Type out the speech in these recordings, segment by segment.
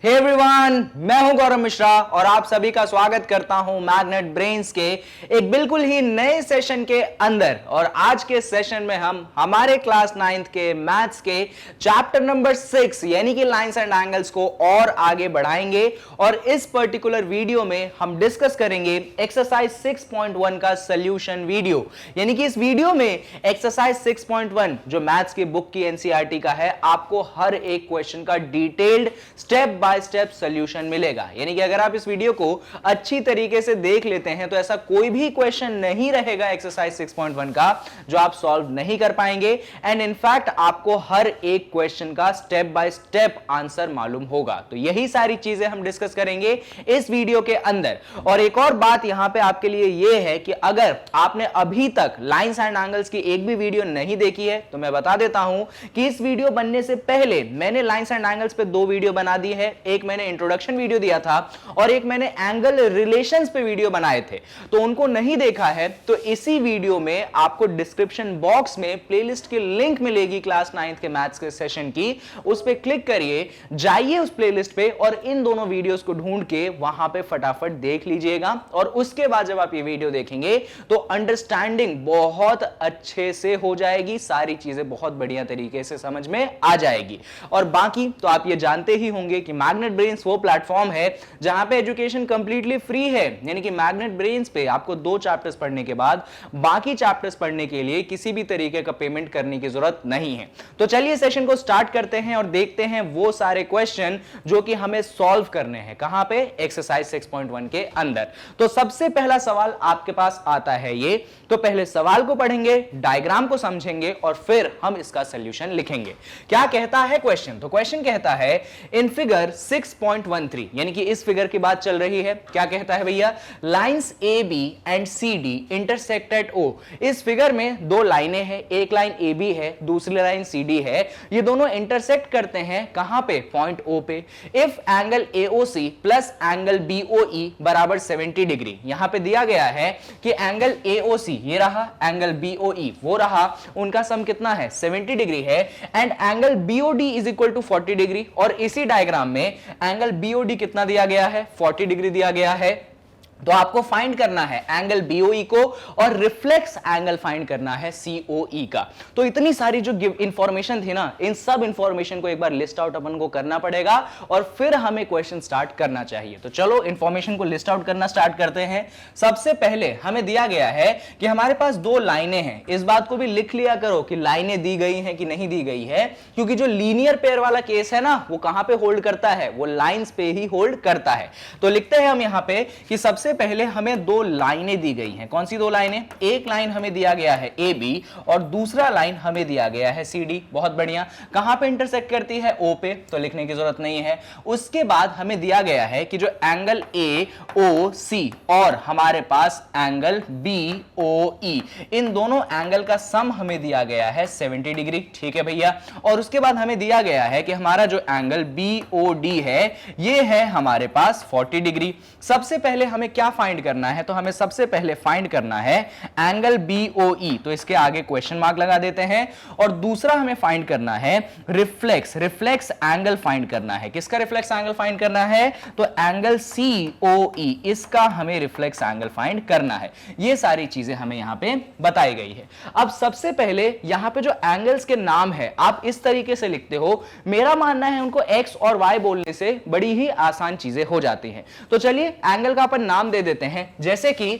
Hey everyone, मैं हूं गौरव मिश्रा और आप सभी का स्वागत करता हूं मैग्नेट ब्रेन्स के एक बिल्कुल ही नए सेशन के अंदर। और आज के सेशन में हम हमारे क्लास 9th के मैथ्स के चैप्टर नंबर 6 यानी कि लाइंस एंड एंगल्स को और आगे बढ़ाएंगे। और इस पर्टिकुलर वीडियो में हम डिस्कस करेंगे एक्सरसाइज 6.1 का सॉल्यूशन वीडियो। यानी कि इस वीडियो में एक्सरसाइज 6.1 जो मैथ्स की बुक की एनसीईआरटी का है, आपको हर एक क्वेश्चन का detailed step by step solution मिलेगा। यानी कि अगर आप इस वीडियो को अच्छी तरीके से देख लेते हैं तो ऐसा कोई भी क्वेश्चन नहीं रहेगा एक्सरसाइज 6.1 का जो आप सॉल्व नहीं कर पाएंगे। एंड इनफैक्ट आपको हर एक क्वेश्चन का स्टेप बाय स्टेप आंसर मालूम होगा। तो यही सारी चीजें हम डिस्कस करेंगे इस वीडियो के अंदर। और एक और बात यहां पे आपके लिए यह है कि अगर आपने अभी तक लाइंस एंड एंगल्स की एक भी वीडियो नहीं देखी है तो मैं बता देता हूं कि इस वीडियो बनने से पहले मैंने लाइंस एंड एंगल्स पे 2 वीडियो बना दी है। एक मैंने इंट्रोडक्शन वीडियो दिया था और एक मैंने एंगल रिलेशंस पे वीडियो बनाए थे। तो उनको नहीं देखा है तो इसी वीडियो में आपको डिस्क्रिप्शन बॉक्स में प्लेलिस्ट की लिंक मिलेगी क्लास 9th के मैथ्स के सेशन की। उस पे क्लिक करिए, जाइए उस प्लेलिस्ट पे और इन दोनों वीडियोस को ढूंढ के वहां पे फटाफट देख लीजिएगा। और उसके बाद जब आप ये वीडियो देखेंगे तो अंडरस्टैंडिंग बहुत अच्छे से हो जाएगी, सारी चीजें बहुत बढ़िया तरीके से समझ में आ जाएगी। और बाकी तो आप ये जानते ही होंगे कि मैग्नेट ब्रेन्स वो प्लेटफॉर्म है जहां पे एजुकेशन कंप्लीटली फ्री है। यानी कि मैग्नेट ब्रेन्स पे आपको 2 चैप्टर्स पढ़ने के बाद बाकी चैप्टर्स पढ़ने के लिए किसी भी तरीके का पेमेंट करने की जरूरत नहीं है। तो चलिए सेशन को स्टार्ट करते हैं और देखते हैं वो सारे क्वेश्चन जो कि हमें सॉल्व करने हैं कहां पे, एक्सरसाइज 6.1 के अंदर। तो सबसे पहला सवाल आपके पास आता है ये। तो पहले सवाल को पढ़ेंगे, डायग्राम को समझेंगे और फिर हम इसका सॉल्यूशन लिखेंगे। क्या कहता है क्वेश्चन? तो क्वेश्चन कहता है इन फिगर 6.13 यानी कि इस फिगर की बात चल रही है। क्या कहता है भैया? Lines A B and C D intersect at O. इस फिगर में 2 लाइनें हैं, एक लाइन ए बी है, दूसरी लाइन सी डी है। ये दोनों इंटरसेक्ट करते हैं कहां पे? पॉइंट ओ पे। If angle AOC plus angle BOE बराबर 70 डिग्री। यहां पे दिया गया है कि एंगल एओसी ये रहा, एंगल बीओई वो रहा, उनका सम कितना है? 70 डिग्री है। And angle BOD is equal to 40 degree. और इसी डायग्राम में एंगल बीओडी कितना दिया गया है? 40 डिग्री दिया गया है। तो आपको फाइंड करना है एंगल बीओई को और रिफ्लेक्स एंगल फाइंड करना है सीओई का। तो इतनी सारी जो इंफॉर्मेशन थी ना, इन सब इंफॉर्मेशन को एक बार लिस्ट आउट अपन को करना पड़ेगा और फिर हमें क्वेश्चन स्टार्ट करना चाहिए। तो चलो इंफॉर्मेशन को लिस्ट आउट करना स्टार्ट करते हैं। सबसे पहले हमें दिया गया है कि हमारे पास 2 लाइनें हैं। इस बात को भी लिख लिया करो कि लाइनें दी गई हैं कि नहीं दी गई है, क्योंकि जो लीनियर पेयर वाला केस है ना, वो कहां पे होल्ड करता है? वो लाइंस पे ही होल्ड करता है। तो लिखते हैं हम यहां पे कि सबसे पहले हमें 2 लाइनें दी गई हैं। कौन सी 2 लाइनें? एक लाइन हमें दिया गया है ए बी और दूसरा लाइन हमें दिया गया है सी डी। बहुत बढ़िया। कहां पे इंटरसेक्ट करती है? ओ पे, तो लिखने की जरूरत नहीं है। उसके बाद हमें दिया गया है कि जो एंगल ए ओ सी और हमारे पास एंगल बी ओ ई, इन दोनों एंगल का सम हमें दिया गया है 70 डिग्री। ठीक है भैया। और उसके बाद हमें दिया गया है कि हमारा जो एंगल बी ओ डी है ये है हमारे पास 40 डिग्री। सबसे पहले हमें क्या फाइंड करना है? तो हमें सबसे पहले फाइंड करना है एंगल बीओई। तो इसके आगे क्वेश्चन मार्क लगा देते हैं। और दूसरा हमें फाइंड करना है रिफ्लेक्स एंगल फाइंड करना है। किसका रिफ्लेक्स एंगल फाइंड करना है? तो एंगल सीओई, इसका हमें रिफ्लेक्स एंगल फाइंड करना है। ये सारी चीजें हमें यहां पे बताई गई है। अब सबसे पहले यहां पे जो एंगल्स के नाम है आप इस तरीके से लिखते हो। मेरा मानना है उनको एक्स और वाई बोलने से बड़ी ही आसान चीजें हो जाती हैं। तो चलिए एंगल का अपन नाम दे देते हैं। जैसे कि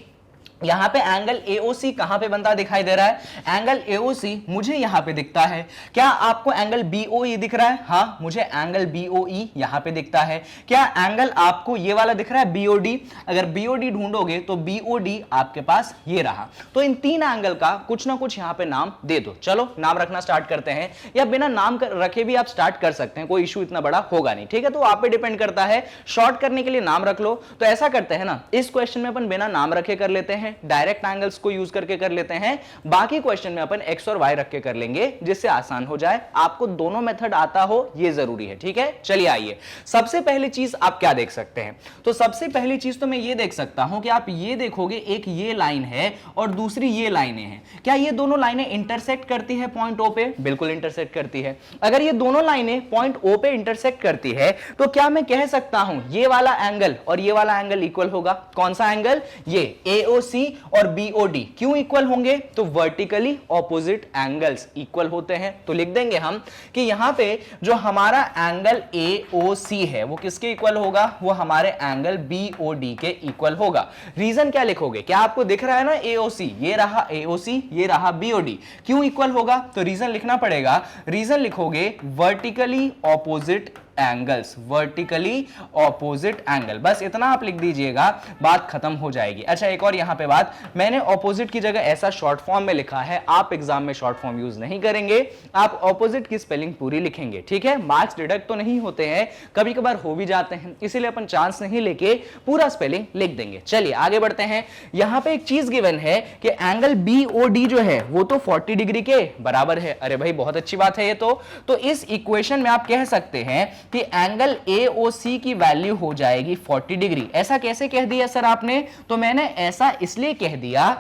यहां पे एंगल एओसी कहां पे बनता दिखाई दे रहा है? एंगल एओसी मुझे यहां पे दिखता है। क्या आपको एंगल बीओई दिख रहा है? हां, मुझे एंगल बीओई यहां पे दिखता है। क्या एंगल आपको ये वाला दिख रहा है बीओडी? अगर बीओडी ढूंढोगे तो बीओडी आपके पास ये रहा। तो इन 3 एंगल का कुछ ना कुछ यहां पे नाम दे दो। चलो नाम रखना स्टार्ट करते हैं, या बिना नाम रखे भी आप स्टार्ट कर सकते हैं, कोई इशू इतना बड़ा होगा नहीं। ठीक है, तो आप पे डिपेंड करता है। शॉर्ट करने के लिए नाम रख लो। तो ऐसा करते हैं ना, इस क्वेश्चन में अपन बिना नाम रखे कर लेते हैं। है, डायरेक्ट एंगल्स को यूज करके कर लेते हैं, बाकी क्वेश्चन में अपन एक्स और वाई रख के कर लेंगे जिससे आसान हो जाए। आपको दोनों मेथड आता हो ये जरूरी है, ठीक है। चलिए आइए, सबसे पहली चीज आप क्या देख सकते हैं, तो सबसे पहली चीज तो मैं ये देख सकता हूं कि आप ये देखोगे एक ये लाइन है और दूसरी ये लाइनें हैं, क्या ये दोनों लाइनें इंटरसेक्ट करती है पॉइंट ओ पे? बिल्कुल इंटरसेक्ट करती है। अगर ये दोनों लाइनें पॉइंट ओ पे इंटरसेक्ट करती है तो क्या मैं कह सकता हूं ये वाला एंगल और ये वाला एंगल इक्वल होगा? कौन सा एंगल? ये AOC और BOD क्यों इक्वल होंगे? तो वर्टिकली ऑपोजिट एंगल्स इक्वल होते हैं, तो लिख देंगे हम कि यहां पे जो हमारा एंगल AOC है वो किसके इक्वल होगा? वो हमारे एंगल BOD के इक्वल होगा। रीजन क्या लिखोगे? क्या आपको दिख रहा है ना AOC, ये रहा AOC, ये रहा BOD, क्यों इक्वल होगा? तो रीजन लिखना पड़ेगा, रीजन लिखोगे vertically opposite angles, vertically opposite angle, बस इतना आप लिख दीजिएगा, बात खत्म हो जाएगी। अच्छा एक और यहां पे बात, मैंने ऑपोजिट की जगह ऐसा शॉर्ट फॉर्म में लिखा है, आप एग्जाम में शॉर्ट फॉर्म यूज नहीं करेंगे, आप ऑपोजिट की स्पेलिंग पूरी लिखेंगे, ठीक है। मार्क्स डिडक्ट तो नहीं होते हैं, कभी कभार हो भी जाते हैं, इसीलिए अपन चांस नहीं लेके पूरा स्पेलिंग लिख देंगे। चलिए आगे बढ़ते हैं। यहां पे एक चीज गिवन है कि एंगल BOD जो है वो तो 40 डिग्री के बराबर है। अरे भाई बहुत अच्छी बात है ये तो इस इक्वेशन में आप कह सकते हैं कि एंगल AOC की वैल्यू हो जाएगी 40 डिग्री। ऐसा कैसे कह दिया सर आपने? तो मैंने ऐसा इसलिए कह दिया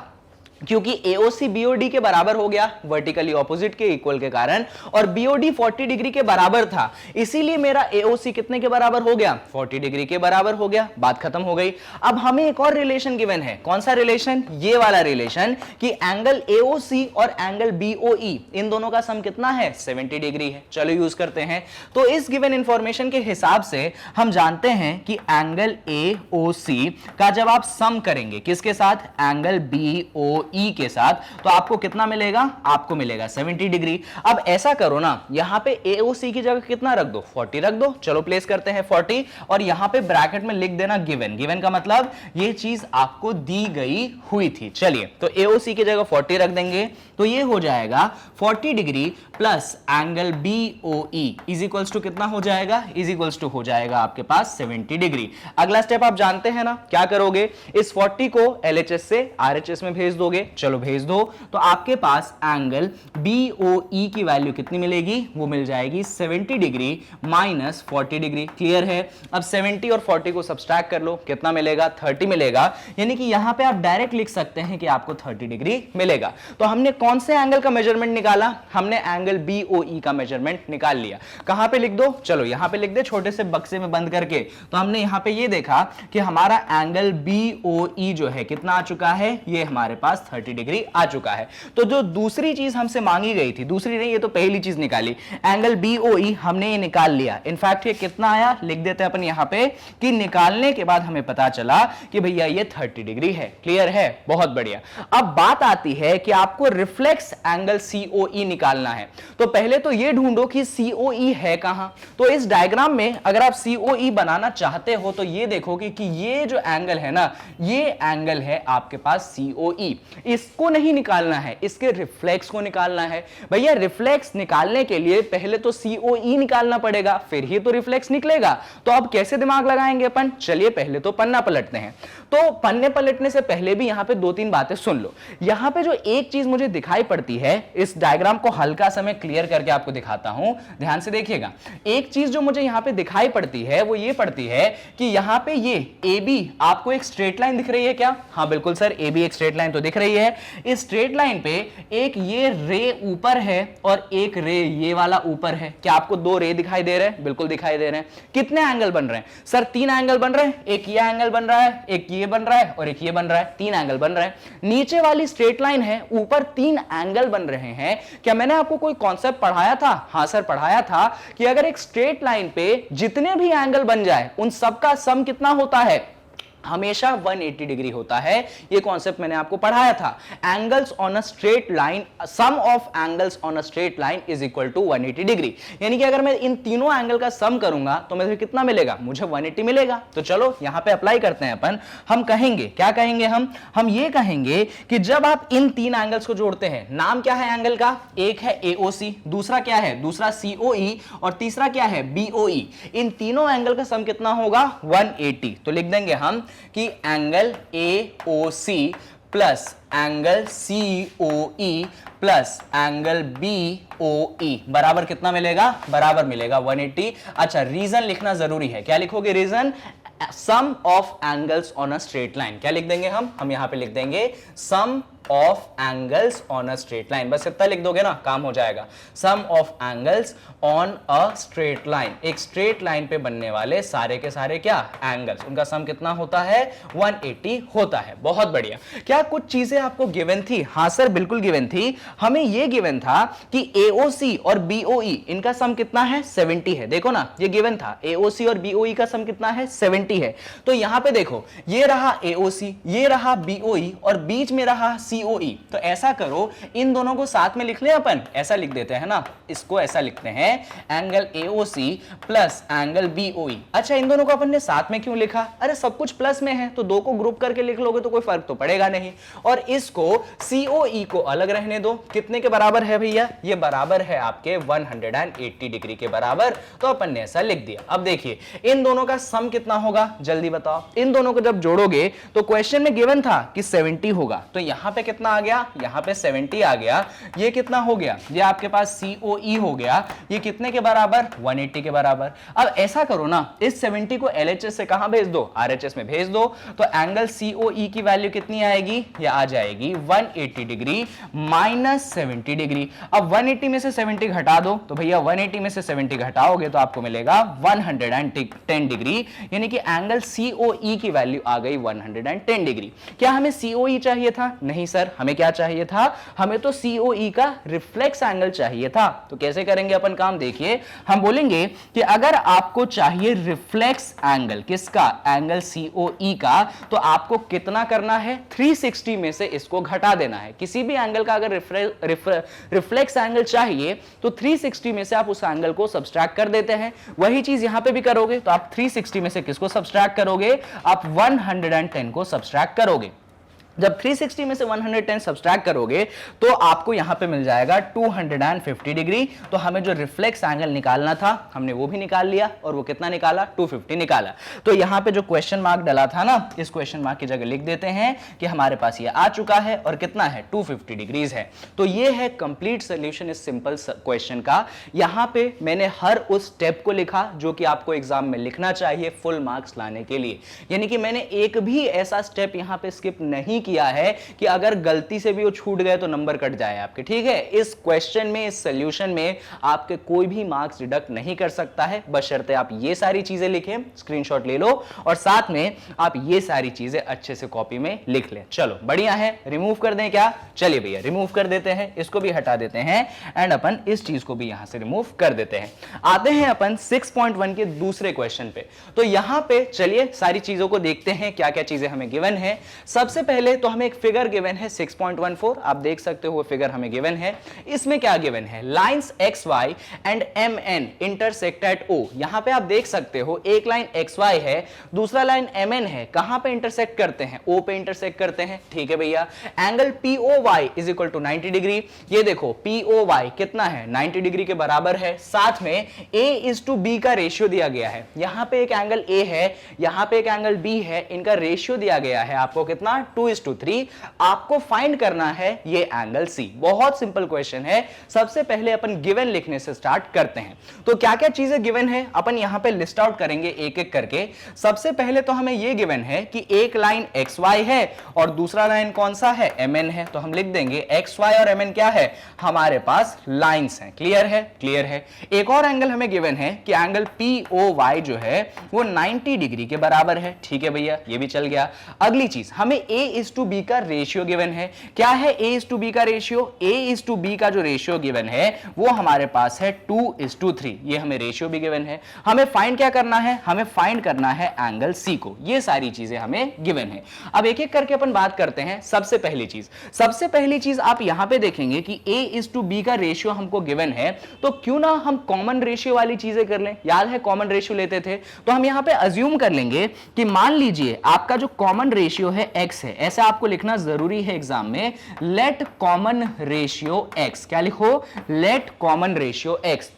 क्योंकि AOC BOD के बराबर हो गया, वर्टिकली ऑपोजिट के इक्वल के कारण, और BOD 40 डिग्री के बराबर था, इसीलिए मेरा AOC कितने के बराबर हो गया? 40 डिग्री के बराबर हो गया, बात खत्म हो गई। अब हमें एक और रिलेशन गिवन है, कौन सा रिलेशन? ये वाला रिलेशन कि एंगल AOC और एंगल BOE इन दोनों का सम कितना है? 70 डिग्री है। चलो यूज करते हैं। तो इस गिवन इंफॉर्मेशन के हिसाब से हम जानते हैं कि एंगल AOC का जब आप सम करेंगे किसके साथ? एंगल BOE के साथ, तो आपको कितना मिलेगा? आपको मिलेगा 70 डिग्री। अब ऐसा करो ना, यहां पे AOC की जगह कितना रख दो? 40 रख दो। चलो प्लेस करते हैं 40 और यहां पे ब्रैकेट में लिख देना गिवन। गिवन का मतलब ये चीज आपको दी गई हुई थी। चलिए तो AOC की जगह 40 रख देंगे, तो ये हो जाएगा 40 degree plus angle BOE is equals to कितना हो जाएगा? इज इक्वल्स टू हो जाएगा आपके पास 70 डिग्री। अगला स्टेप आप जानते हैं ना, क्या करोगे? इस 40 को LHS से RHS में भेज दोगे। चलो भेज दो, तो आपके पास एंगल BOE की वैल्यू कितनी मिलेगी? वो मिल जाएगी 70 डिग्री माइनस 40 डिग्री। क्लियर है? अब 70 और 40 को सब्सट्रैक्ट कर लो, कितना मिलेगा? 30 मिलेगा। यानी कि यहां पे आप डायरेक्ट लिख सकते हैं कि आपको 30 डिग्री मिलेगा। तो हमने कौन से एंगल का मेजरमेंट निकाला? हमने एंगल BOE का मेजरमेंट निकाल लिया। कहां पे लिख दो? चलो यहां पे लिख दे, छोटे से बक्से में बंद करके। तो हमने यहां पे ये देखा कि हमारा एंगल BOE जो है कितना आ चुका है? ये हमारे पास 30 डिग्री आ चुका है। तो जो दूसरी चीज हमसे मांगी गई थी, दूसरी नहीं, ये तो पहली चीज निकाली, एंगल BOE हमने ये निकाल लिया। इनफैक्ट ये कितना आया लिख देते हैं अपन यहां पे कि निकालने के बाद हमें पता चला कि भैया ये 30 डिग्री है। क्लियर है? बहुत बढ़िया। अब बात आती है कि आपको रिफ्लेक्स एंगल COE निकालना है। तो पहले तो ये ढूंढो कि COE है कहां। तो इस डायग्राम में अगर आप COE बनाना चाहते हो तो ये देखोगे कि ये जो एंगल है ना, ये एंगल है आपके पास COE। इसको नहीं निकालना है, इसके रिफ्लेक्स को निकालना है। भैया रिफ्लेक्स निकालने के लिए पहले तो COE निकालना पड़ेगा, फिर ही तो रिफ्लेक्स निकलेगा। तो अब कैसे दिमाग लगाएंगे अपन? चलिए पहले तो पन्ना पलटते हैं। तो पन्ने पलटने से पहले भी यहां पे दो तीन बातें सुन लो। यहां पे जो एक चीज मुझे दिखाई पड़ती है, इस डायग्राम को हल्का सा मैं क्लियर करके आपको दिखाता हूं, ध्यान से देखिएगा। एक चीज जो मुझे यहां पे दिखाई पड़ती है वो ये पड़ती है कि यहां पे ये AB आपको एक स्ट्रेट लाइन दिख रही है क्या? हाँ बिल्कुल सर, AB एक स्ट्रेट लाइन तो दिख रही है। इस स्ट्रेट लाइन पे एक ये रे ऊपर है और एक रे ये वाला ऊपर है। क्या आपको दो रे दिखाई दे रहे हैं? बिल्कुल दिखाई दे रहे हैं। कितने एंगल बन रहे हैं सर? 3 एंगल बन रहे हैं। एक ये एंगल बन रहा है, एक ये बन रहा है और एक ये बन रहा है। 3 एंगल बन रहे हैं। नीचे वाली स्ट्रेट लाइन है, ऊपर 3 एंगल बन रहे हैं। क्या मैंने आपको कोई कॉन्सेप्ट पढ़ाया था? हाँ सर पढ़ाया था कि अगर एक स्ट्रेट लाइन पे जितने भी एंगल बन जाए उन सबका सम कितना होता है? हमेशा 180 डिग्री होता है। ये कॉन्सेप्ट मैंने आपको पढ़ाया था। Angles on a straight line, sum of angles on a straight line is equal to 180 degree. यानी कि अगर मैं इन तीनों एंगल का सम करूंगा तो मुझे कितना मिलेगा? मुझे 180 मिलेगा। तो चलो यहां पे अप्लाई करते हैं अपन। हम कहेंगे, क्या कहेंगे हम ये कहेंगे कि जब आप इन 3 एंगल्स को जोड़ते हैं, नाम क्या है एंगल का? एक है AOC, दूसरा क्या है? दूसरा COE और तीसरा क्या है? BOE। इन तीनों एंगल का सम कितना होगा? 180। तो लिख देंगे हम कि angle AOC plus angle COE plus angle BOE बराबर कितना मिलेगा? बराबर मिलेगा 180। अच्छा, रीजन लिखना जरूरी है। क्या लिखोगे reason? Sum of angles on a straight line. क्या लिख देंगे हम यहां पे लिख देंगे sum of angles on a straight line. बस इतना लिख दोगे ना, काम हो जाएगा। Sum of angles on a straight line, एक स्ट्रेट लाइन पे बनने वाले सारे के सारे क्या एंगल्स, उनका सम कितना होता है? 180 होता है। बहुत बढ़िया। क्या कुछ चीजें आपको गिवन थी? हाँ सर, बिल्कुल गिवन थी। हमें यह गिवन था कि AOC और BOE इनका सम कितना है? 70 है। देखो ना, ये गिवन था AOC और BOE का सम कितना है? 70 है। तो यहां पे देखो, ये रहा AOC, ये रहा BOE और बीच में रहा COE। तो ऐसा करो, इन दोनों को साथ में लिख ले अपन, ऐसा लिख देते हैं ना, इसको ऐसा लिखते हैं angle AOC plus angle BOE। अच्छा, इन दोनों को अपन ने साथ में क्यों लिखा? अरे सब कुछ प्लस में है तो दो को ग्रुप करके लिख लोगे तो कोई फर्क तो पड़ेगा नहीं। और इसको COE को अलग रहने दो। कितने के बराबर है भैया? ये बराबर है आपके 180 डिग्री के बराबर। तो अपन ने ऐसा लिख दिया। अब देखिए, इन दोनों का सम कितना होगा? जल्दी बताओ। इन दोनों को जब जोड़ोगे तो क्वेश्चन में गिवन था कि 70 होगा, तो यहां पे कितना आ गया? यहां पे 70 आ गया। ये कितना हो गया? ये आपके पास COE हो गया। ये कितने के बराबर? 180 के बराबर। अब ऐसा करो ना, इस 70 को LHS से कहां भेज दो? RHS में भेज दो। तो एंगल COE की वैल्यू कितनी आएगी? ये आ जाएगी 180 डिग्री माइनस 70 डिग्री। अब 180 में से 70 घटा दो, तो भैया 180 में से 70 घटाओगे तो आपको मिलेगा 110 डिग्री, यानी कि एंगल COE की वैल्यू आ गई 110 डिग्री। क्या हमें COE चाहिए था? नहीं सर, हमें क्या चाहिए था? हमें तो COE का रिफ्लेक्स एंगल चाहिए था। तो कैसे करेंगे अपन काम? देखिए, हम बोलेंगे कि अगर आपको चाहिए रिफ्लेक्स एंगल, किसका? एंगल COE का, तो आपको कितना करना है? 360 में से इसको घटा देना है। किसी भी एंगल का अगर रिफ्लेक्स एंगल चाहिए तो 360 में से आप उस एंगल को सब्सट्रैक्ट कर देते हैं। वही चीज यहां पे भी करोगे, तो आप 360 में से किसको सब्सट्रैक्ट करोगे? आप 110 को सब्सट्रैक्ट करोगे। जब 360 में से 110 सब्सट्रैक्ट करोगे तो आपको यहां पे मिल जाएगा 250 डिग्री। तो हमें जो रिफ्लेक्स एंगल निकालना था हमने वो भी निकाल लिया, और वो कितना निकाला? 250 निकाला। तो यहां पे जो क्वेश्चन मार्क डला था ना, इस क्वेश्चन मार्क की जगह लिख देते हैं कि हमारे पास ये आ चुका है और कितना है? 250 डिग्रीज है। तो ये है कंप्लीट सोल्यूशन इस सिंपल क्वेश्चन का। यहां पे मैंने हर उस स्टेप को लिखा जो कि आपको एग्जाम में लिखना चाहिए फुल मार्क्स लाने के लिए, यानी कि मैंने एक भी ऐसा स्टेप यहां पे स्किप नहीं किया है कि अगर गलती से भी वो छूट गए तो नंबर कट जाए आपके। ठीक है, इस क्वेश्चन में, इस सॉल्यूशन में आपके कोई भी मार्क्स डिडक्ट नहीं कर सकता है, बशर्ते आप ये सारी चीजें लिखें, स्क्रीनशॉट ले लो और साथ में आप ये सारी चीजें अच्छे से कॉपी में लिख लें। चलो बढ़िया है। रिमूव कर दें क्या? चलिए भैया रिमूव कर देते हैं, इसको भी हटा देते हैं एंड अपन इस चीज को भी यहां से रिमूव कर देते हैं। आते हैं अपन 6.1 के दूसरे क्वेश्चन पे। तो यहां पे चलिए सारी चीजों को देखते हैं क्या क्या चीजें हमें गिवन है। सबसे पहले तो हमें एक फिगर गिवन है 6.14, आप देख सकते हो वो फिगर हमें गिवन है। इसमें क्या गिवन है? Lines XY and MN intersect at O। यहां पे आप देख सकते हो एक लाइन XY है, दूसरा लाइन MN है। कहां पे इंटरसेक्ट करते हैं? O पे इंटरसेक्ट करते हैं। ठीक है भैया। Angle POY is equal to 90 degree. ये देखो POY कितना है? 90 डिग्री के बराबर है। साथ में A:B का रेशियो दिया गया है। यहां पे एक एंगल A है, यहां पे एक एंगल B है, इनका रेशियो दिया गया है आपको कितना? 2:3। आपको फाइंड करना है ये एंगल C। बहुत सिंपल क्वेश्चन है। सबसे पहले अपन गिवन लिखने से स्टार्ट करते हैं। तो क्या क्या चीजें गिवन है अपन यहां पे लिस्ट आउट करेंगे एक एक करके। सबसे पहले तो हमें ये गिवन है कि एक लाइन XY है और दूसरा लाइन कौन सा है? MN है। तो हम लिख देंगे XY और MN क्या है? हमारे पास लाइंस हैं। क्लियर है? क्लियर है। एक और एंगल हमें गिवन है कि एंगल POY जो है वो 90 डिग्री के बराबर है। ठीक है भैया, ये भी चल गया। अगली चीज हमें A:B का रेशियो गिवन है। क्या है A:B का रेशियो? A:B का जो रेशियो गिवन है वो हमारे पास है 2:3। ये हमें रेशियो भी गिवन है। हमें फाइंड क्या करना है? हमें फाइंड करना है एंगल C को। ये सारी चीजें हमें गिवन है। अब एक एक करके अपन बात करते हैं। सबसे पहली चीज आप यहां पे देखेंगे कि A:B का रेशियो हमको गिवन है, तो क्यों ना हम कॉमन रेशियो वाली चीजें कर लें। याद है कॉमन रेशियो लेते थे, तो हम यहां पे अज्यूम कर लेंगे कि मान लीजिए आपका जो कॉमन रेशियो है X है। ऐसा आपको लिखना जरूरी है एग्जाम में। Late common ratio X। क्या लिखो? Late common ratio X।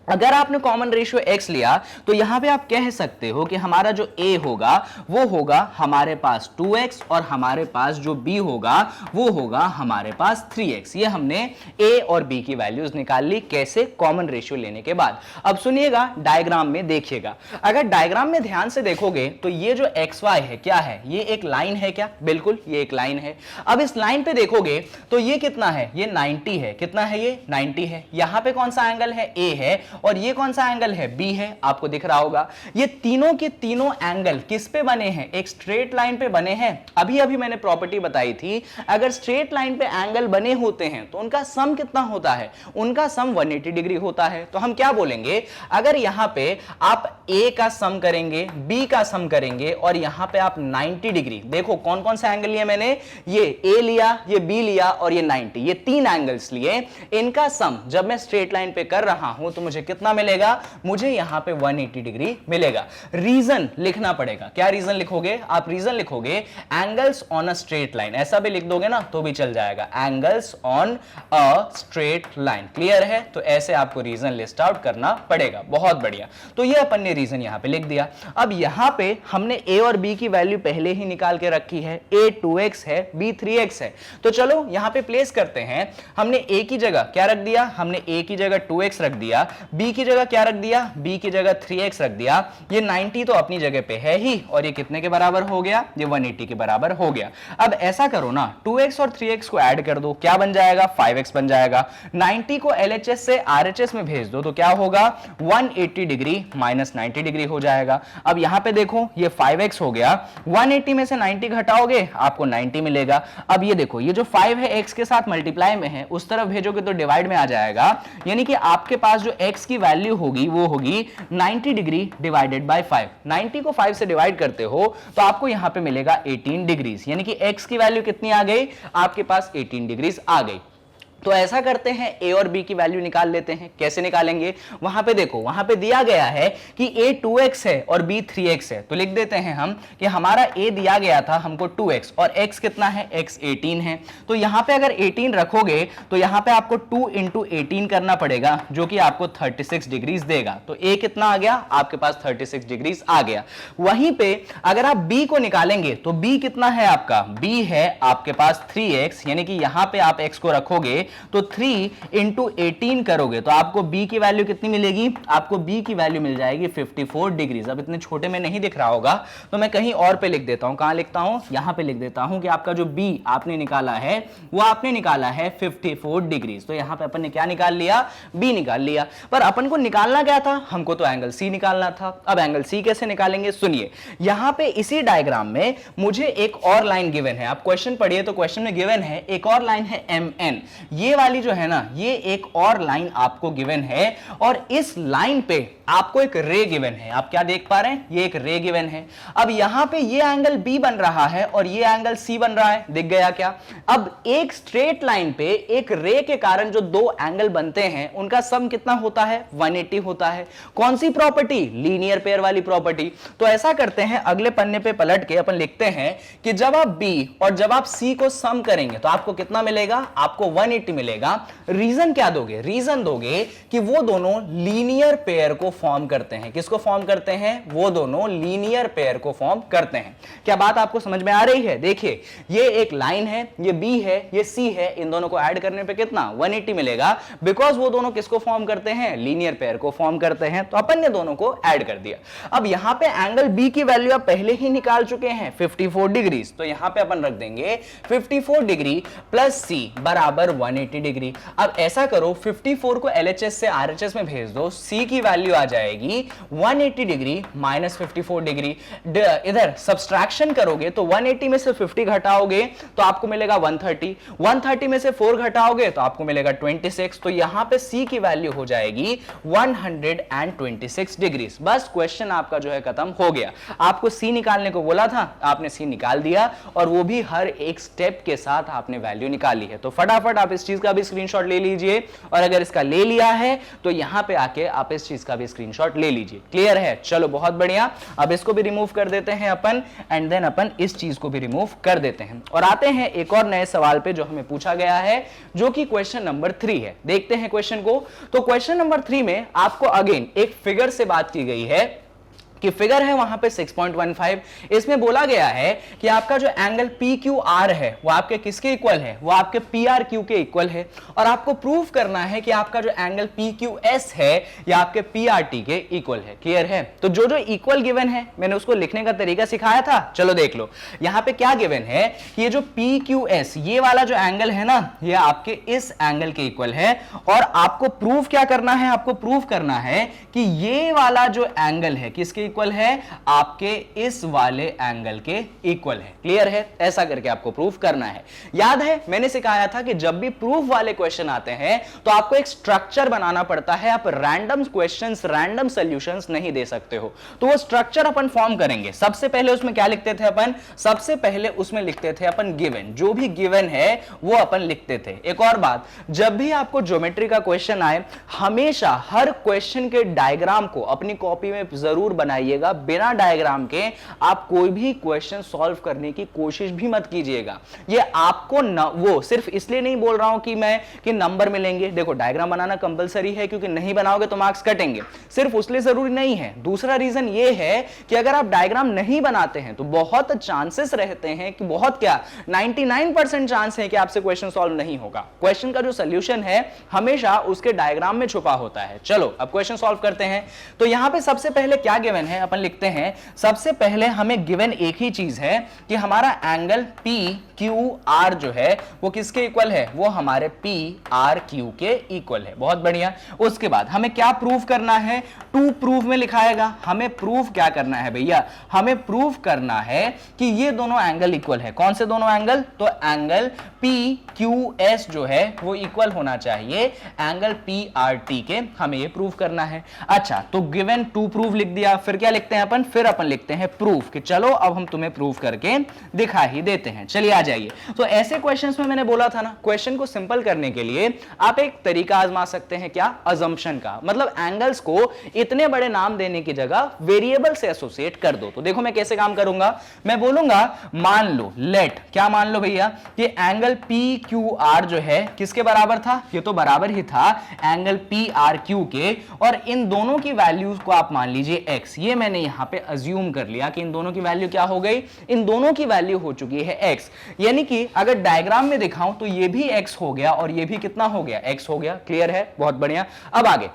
अगर आपने कॉमन रेशियो x लिया तो यहां पे आप कह सकते हो कि हमारा जो a होगा वो होगा हमारे पास 2x और हमारे पास जो b होगा वो होगा हमारे पास 3x। ये हमने a और b की वैल्यूज निकाल ली। कैसे? कॉमन रेशियो लेने के बाद। अब सुनिएगा, डायग्राम में देखिएगा। अगर डायग्राम में ध्यान से देखोगे तो ये जो xy है क्या है? ये एक लाइन है क्या? बिल्कुल, ये एक लाइन है। अब इस लाइन पे देखोगे तो ये कितना है? ये 90 है। कितना है? ये 90 है। यहां पे कौन सा एंगल है? a है। और ये कौन सा एंगल है? बी है। आपको दिख रहा होगा ये तीनों के तीनों एंगल किस पे बने हैं? एक स्ट्रेट लाइन पे बने हैं। अभी अभी मैंने प्रॉपर्टी बताई थी, अगर स्ट्रेट लाइन पे एंगल बने होते हैं तो उनका सम कितना होता है? उनका सम 180 डिग्री होता है। तो हम क्या बोलेंगे, अगर यहां पे आप ए का सम करेंगे, बी का सम करेंगे और यहां पे आप 90 डिग्री, देखो कौन कौन सा एंगल लिया मैंने, ये ए लिया, ये बी लिया और ये 90, ये तीन एंगल्स लिए। इनका सम जब मैं स्ट्रेट लाइन पे कर रहा हूं तो मुझे कितना मिलेगा? मुझे यहां पे 180 डिग्री मिलेगा। रीजन लिखना पड़ेगा। क्या रीजन लिखोगे आप? रीजन लिखोगे angles on a straight line. ऐसा भी लिख दोगे ना तो भी चल जाएगा, angles on a straight line. Clear है? तो ऐसे आपको रीजन लिस्ट आउट करना पड़ेगा। बहुत बढ़िया। तो ये अपन ने रीजन यहां पे लिख दिया। अब यहां पे हमने a और b की वैल्यू पहले ही निकाल के रखी है। a 2x है, b 3x है। तो चलो यहां पे प्लेस करते हैं। हमने a की जगह क्या रख दिया? हमने a की जगह 2x रख दिया, b की जगह क्या रख दिया? b की जगह 3x रख दिया। ये 90 तो अपनी जगह पे है ही और ये कितने के बराबर हो गया? ये 180 के बराबर हो गया। अब ऐसा करो ना, 2x और 3x को ऐड कर दो, क्या बन जाएगा? 5x बन जाएगा। 90 को LHS से RHS में भेज दो तो क्या होगा? 180 डिग्री माइनस 90 डिग्री हो जाएगा। अब यहां पे देखो ये 5x हो गया, 180 में से 90 घटाओगे आपको 90 मिलेगा। अब ये देखो, ये जो 5 है x के साथ मल्टीप्लाई में है, उस तरफ भेजोगे तो डिवाइड में आ जाएगा। यानी कि आपके पास जो x की वैल्यू होगी वो होगी 90 डिग्री डिवाइडेड बाय 5। 90 को 5 से डिवाइड करते हो तो आपको यहां पे मिलेगा 18 डिग्रीज। यानी कि x की वैल्यू कितनी आ गई? आपके पास 18 डिग्रीज आ गई। तो ऐसा करते हैं, a और b की वैल्यू निकाल लेते हैं। कैसे निकालेंगे? वहां पे देखो, वहां पे दिया गया है कि a 2x है और b 3x है। तो लिख देते हैं हम कि हमारा a दिया गया था हमको 2x और x कितना है? x 18 है। तो यहां पे अगर 18 रखोगे तो यहां पे आपको 2 इंटू 18 करना पड़ेगा, जो कि आपको 36 डिग्रीज देगा। तो a कितना आ गया? आपके पास 36 डिग्रीज आ गया। वहीं पे अगर आप b को निकालेंगे तो b कितना है आपका? b है आपके पास 3x, यानी कि यहां पे आप x को रखोगे तो 3 इंटू 18 करोगे तो आपको b की वैल्यू कितनी मिलेगी? आपको b की वैल्यू मिल जाएगी 54 डिग्रीज। अब इतने छोटे में नहीं दिख रहा होगा तो मैं कहीं और पे लिख देता हूं। कहां लिखता हूं? यहां पे लिख देता हूं कि आपका जो b आपने निकाला है वो आपने निकाला है 54 डिग्रीज। तो यहां पे अपन ने क्या निकाल लिया? b निकाल लिया। पर अपन को निकालना क्या था? हमको तो एंगल c निकालना था। अब एंगल c कैसे निकालेंगे? सुनिए, यहां पे इसी डायग्राम में मुझे एक और लाइन गिवन है। आप क्वेश्चन पढ़िए तो क्वेश्चन में गिवन है एक और लाइन है mn। ये वाली जो है ना, ये एक और लाइन आपको गिवन है और इस लाइन पे आपको एक रे गिवन है। आप क्या देख पा रहे हैं? ये एक रे गिवन है। अब यहां पे ये एंगल B बन रहा है और ये एंगल C बन रहा है। दिख गया क्या? अब एक स्ट्रेट लाइन पे एक रे के कारण जो दो एंगल बनते हैं उनका सम कितना होता है? 180 होता है। कौन सी प्रॉपर्टी? लीनियर पेयर वाली प्रॉपर्टी। तो ऐसा करते हैं, अगले पन्ने पे पलट के अपन लिखते हैं कि जब आप B और जब आप C को सम करेंगे तो आपको कितना मिलेगा? आपको 180 मिलेगा। रीजन क्या दोगे? रीजन दोगे कि वो दोनों लीनियर पेयर को फॉर्म करते हैं। किसको फॉर्म करते हैं? वो दोनों लीनियर पेयर को फॉर्म करते हैं। क्या बात आपको समझ में आ रही है? देखिए, ये एक लाइन है, ये B है, ये C है। इन दोनों को ऐड करने पे कितना? 180 मिलेगा, बिकॉज वो दोनों किसको फॉर्म करते हैं? लीनियर पेयर को फॉर्म करते हैं। तो अपन ने दोनों को ऐड कर दिया। अब यहां पे एंगल B की वैल्यू आप पहले ही निकाल चुके हैं 54 डिग्रीज। तो यहां पे अपन रख देंगे 54 डिग्री प्लस C बराबर 180 डिग्री। अब ऐसा करो, 54 को LHS से RHS में भेज दो, C की वैल्यू आ जाएगी 180 डिग्री माइनस 54 डिग्री। इधर सब्सट्रैक्शन करोगे तो 180 में से 50 घटाओगे तो आपको मिलेगा 130, 130 में से 4 घटाओगे तो आपको मिलेगा 26। तो यहां पे C की वैल्यू हो जाएगी 126 डिग्री। बस क्वेश्चन आपका जो है खत्म हो गया। आपको C निकालने को बोला था, आपने C निकाल दिया और वो भी हर एक स्टेप के साथ आपने वैल्यू निकाली है। तो फटाफट आप इस इस चीज का भी स्क्रीनशॉट ले लीजिए, और अगर इसका ले लिया है तो यहां पे आके आप इस चीज का भी स्क्रीनशॉट ले लीजिए। क्लियर है? चलो बहुत बढ़िया। अब इसको भी रिमूव कर देते हैं अपन, एंड देन अपन इस चीज को भी रिमूव कर देते हैं और आते हैं एक और नए सवाल पे जो हमें पूछा गया है, जो कि क्वेश्चन नंबर 3 है। देखते हैं क्वेश्चन को। तो क्वेश्चन नंबर 3 में आपको अगेन एक फिगर से बात की गई है कि फिगर है वहां पे 6.15। इसमें बोला गया है कि आपका जो एंगल PQR है वो आपके किसके इक्वल है? वो आपके PRQ के इक्वल है, और आपको प्रूव करना है कि आपका जो एंगल PQS है ये आपके PRT के इक्वल है। क्लियर है? तो जो जो इक्वल गिवन है मैंने उसको लिखने का तरीका सिखाया था, चलो देख लो। यहां पे क्या गिवन है कि ये जो PQS ये वाला जो एंगल है ना, ये आपके इस एंगल के इक्वल है, और आपको प्रूव क्या करना है? आपको प्रूव करना है कि ये वाला जो एंगल है किसके इक्वल है? आपके इस वाले एंगल के इक्वल है। क्लियर है? ऐसा करके आपको प्रूफ करना है। याद है मैंने सिखाया था कि जब भी प्रूफ वाले क्वेश्चन आते हैं तो आपको एक स्ट्रक्चर बनाना पड़ता है। आप रैंडम क्वेश्चंस, रैंडम सॉल्यूशंस नहीं दे सकते हो। तो वो स्ट्रक्चर अपन फॉर्म करेंगे। सबसे पहले उसमें क्या लिखते थे अपन? सबसे पहले उसमें लिखते थे अपन गिवन। जो भी गिवन है वो अपन लिखते थे। एक और बात, जब भी आपको ज्योमेट्री का क्वेश्चन आए, हमेशा हर क्वेश्चन के डायग्राम को अपनी कॉपी में जरूर बनाइएगा। बिना डायग्राम के आप कोई भी क्वेश्चन सॉल्व करने की कोशिश भी मत कीजिएगा। ये आपको वो सिर्फ इसलिए नहीं बोल रहा हूं कि नंबर मिलेंगे। देखो डायग्राम बनाना कंपलसरी है, क्योंकि नहीं बनाओगे तो मार्क्स कटेंगे। सिर्फ उसलिए जरूरी नहीं है। दूसरा रीजन ये है कि अगर आप डायग्राम नहीं बनाते हैं तो बहुत चांसेस रहते हैं कि 99% चांस है कि आपसे क्वेश्चन सॉल्व नहीं होगा। क्वेश्चन का जो सोल्यूशन है हमेशा उसके डायग्राम में छुपा होता है। चलो अब क्वेश्चन सॉल्व करते हैं। तो यहां पे सबसे पहले क्या गिवन है अपन लिखते हैं। सबसे पहले हमें गिवन एक ही चीज है कि हमारा एंगल PQR जो है वो किसके इक्वल है? वो हमारे PRQ के इक्वल है। बहुत बढ़िया। उसके बाद हमें क्या प्रूफ करना है? टू प्रूफ में लिखाएगा। हमें प्रूफ क्या करना है भैया? हमें प्रूफ करना है कि ये दोनों एंगल इक्वल है। कौन से दोनों एंगल? तो एंगल PQS जो है वो इक्वल होना चाहिए एंगल PRT के। हमें ये प्रूफ करना है। अच्छा, तो गिवन टू प्रूफ लिख दिया। फिर क्या लिखते हैं अपन? फिर अपन लिखते हैं प्रूफ, कि चलो अब हम तुम्हें प्रूफ करके दिखा ही देते हैं। चलिए आ जाइए। तो ऐसे क्वेश्चंस में मैंने बोला था ना, क्वेश्चन को सिंपल करने के लिए आप एक तरीका आजमा सकते हैं। क्या? अजम्पशन का। मतलब एंगल्स को इतने बड़े नाम देने की जगह वेरिएबल से एसोसिएट कर दो। तो देखो मैं कैसे काम करूंगा। मैं बोलूंगा मान लो, लेट, क्या मान लो भैया? कि एंगल PQR जो है किसके बराबर था? ये तो बराबर ही था एंगल PRQ के, और इन दोनों की वैल्यूज को आप मान लीजिए x। ये मैंने यहां पे अज्यूम कर लिया कि इन दोनों की वैल्यू क्या हो गई? इन दोनों की वैल्यू हो चुकी है x। यानी कि अगर डायग्राम में दिखाऊं तो ये भी x हो गया और ये भी कितना हो गया? x हो गया। क्लियर है? बहुत बढ़िया। अब आगे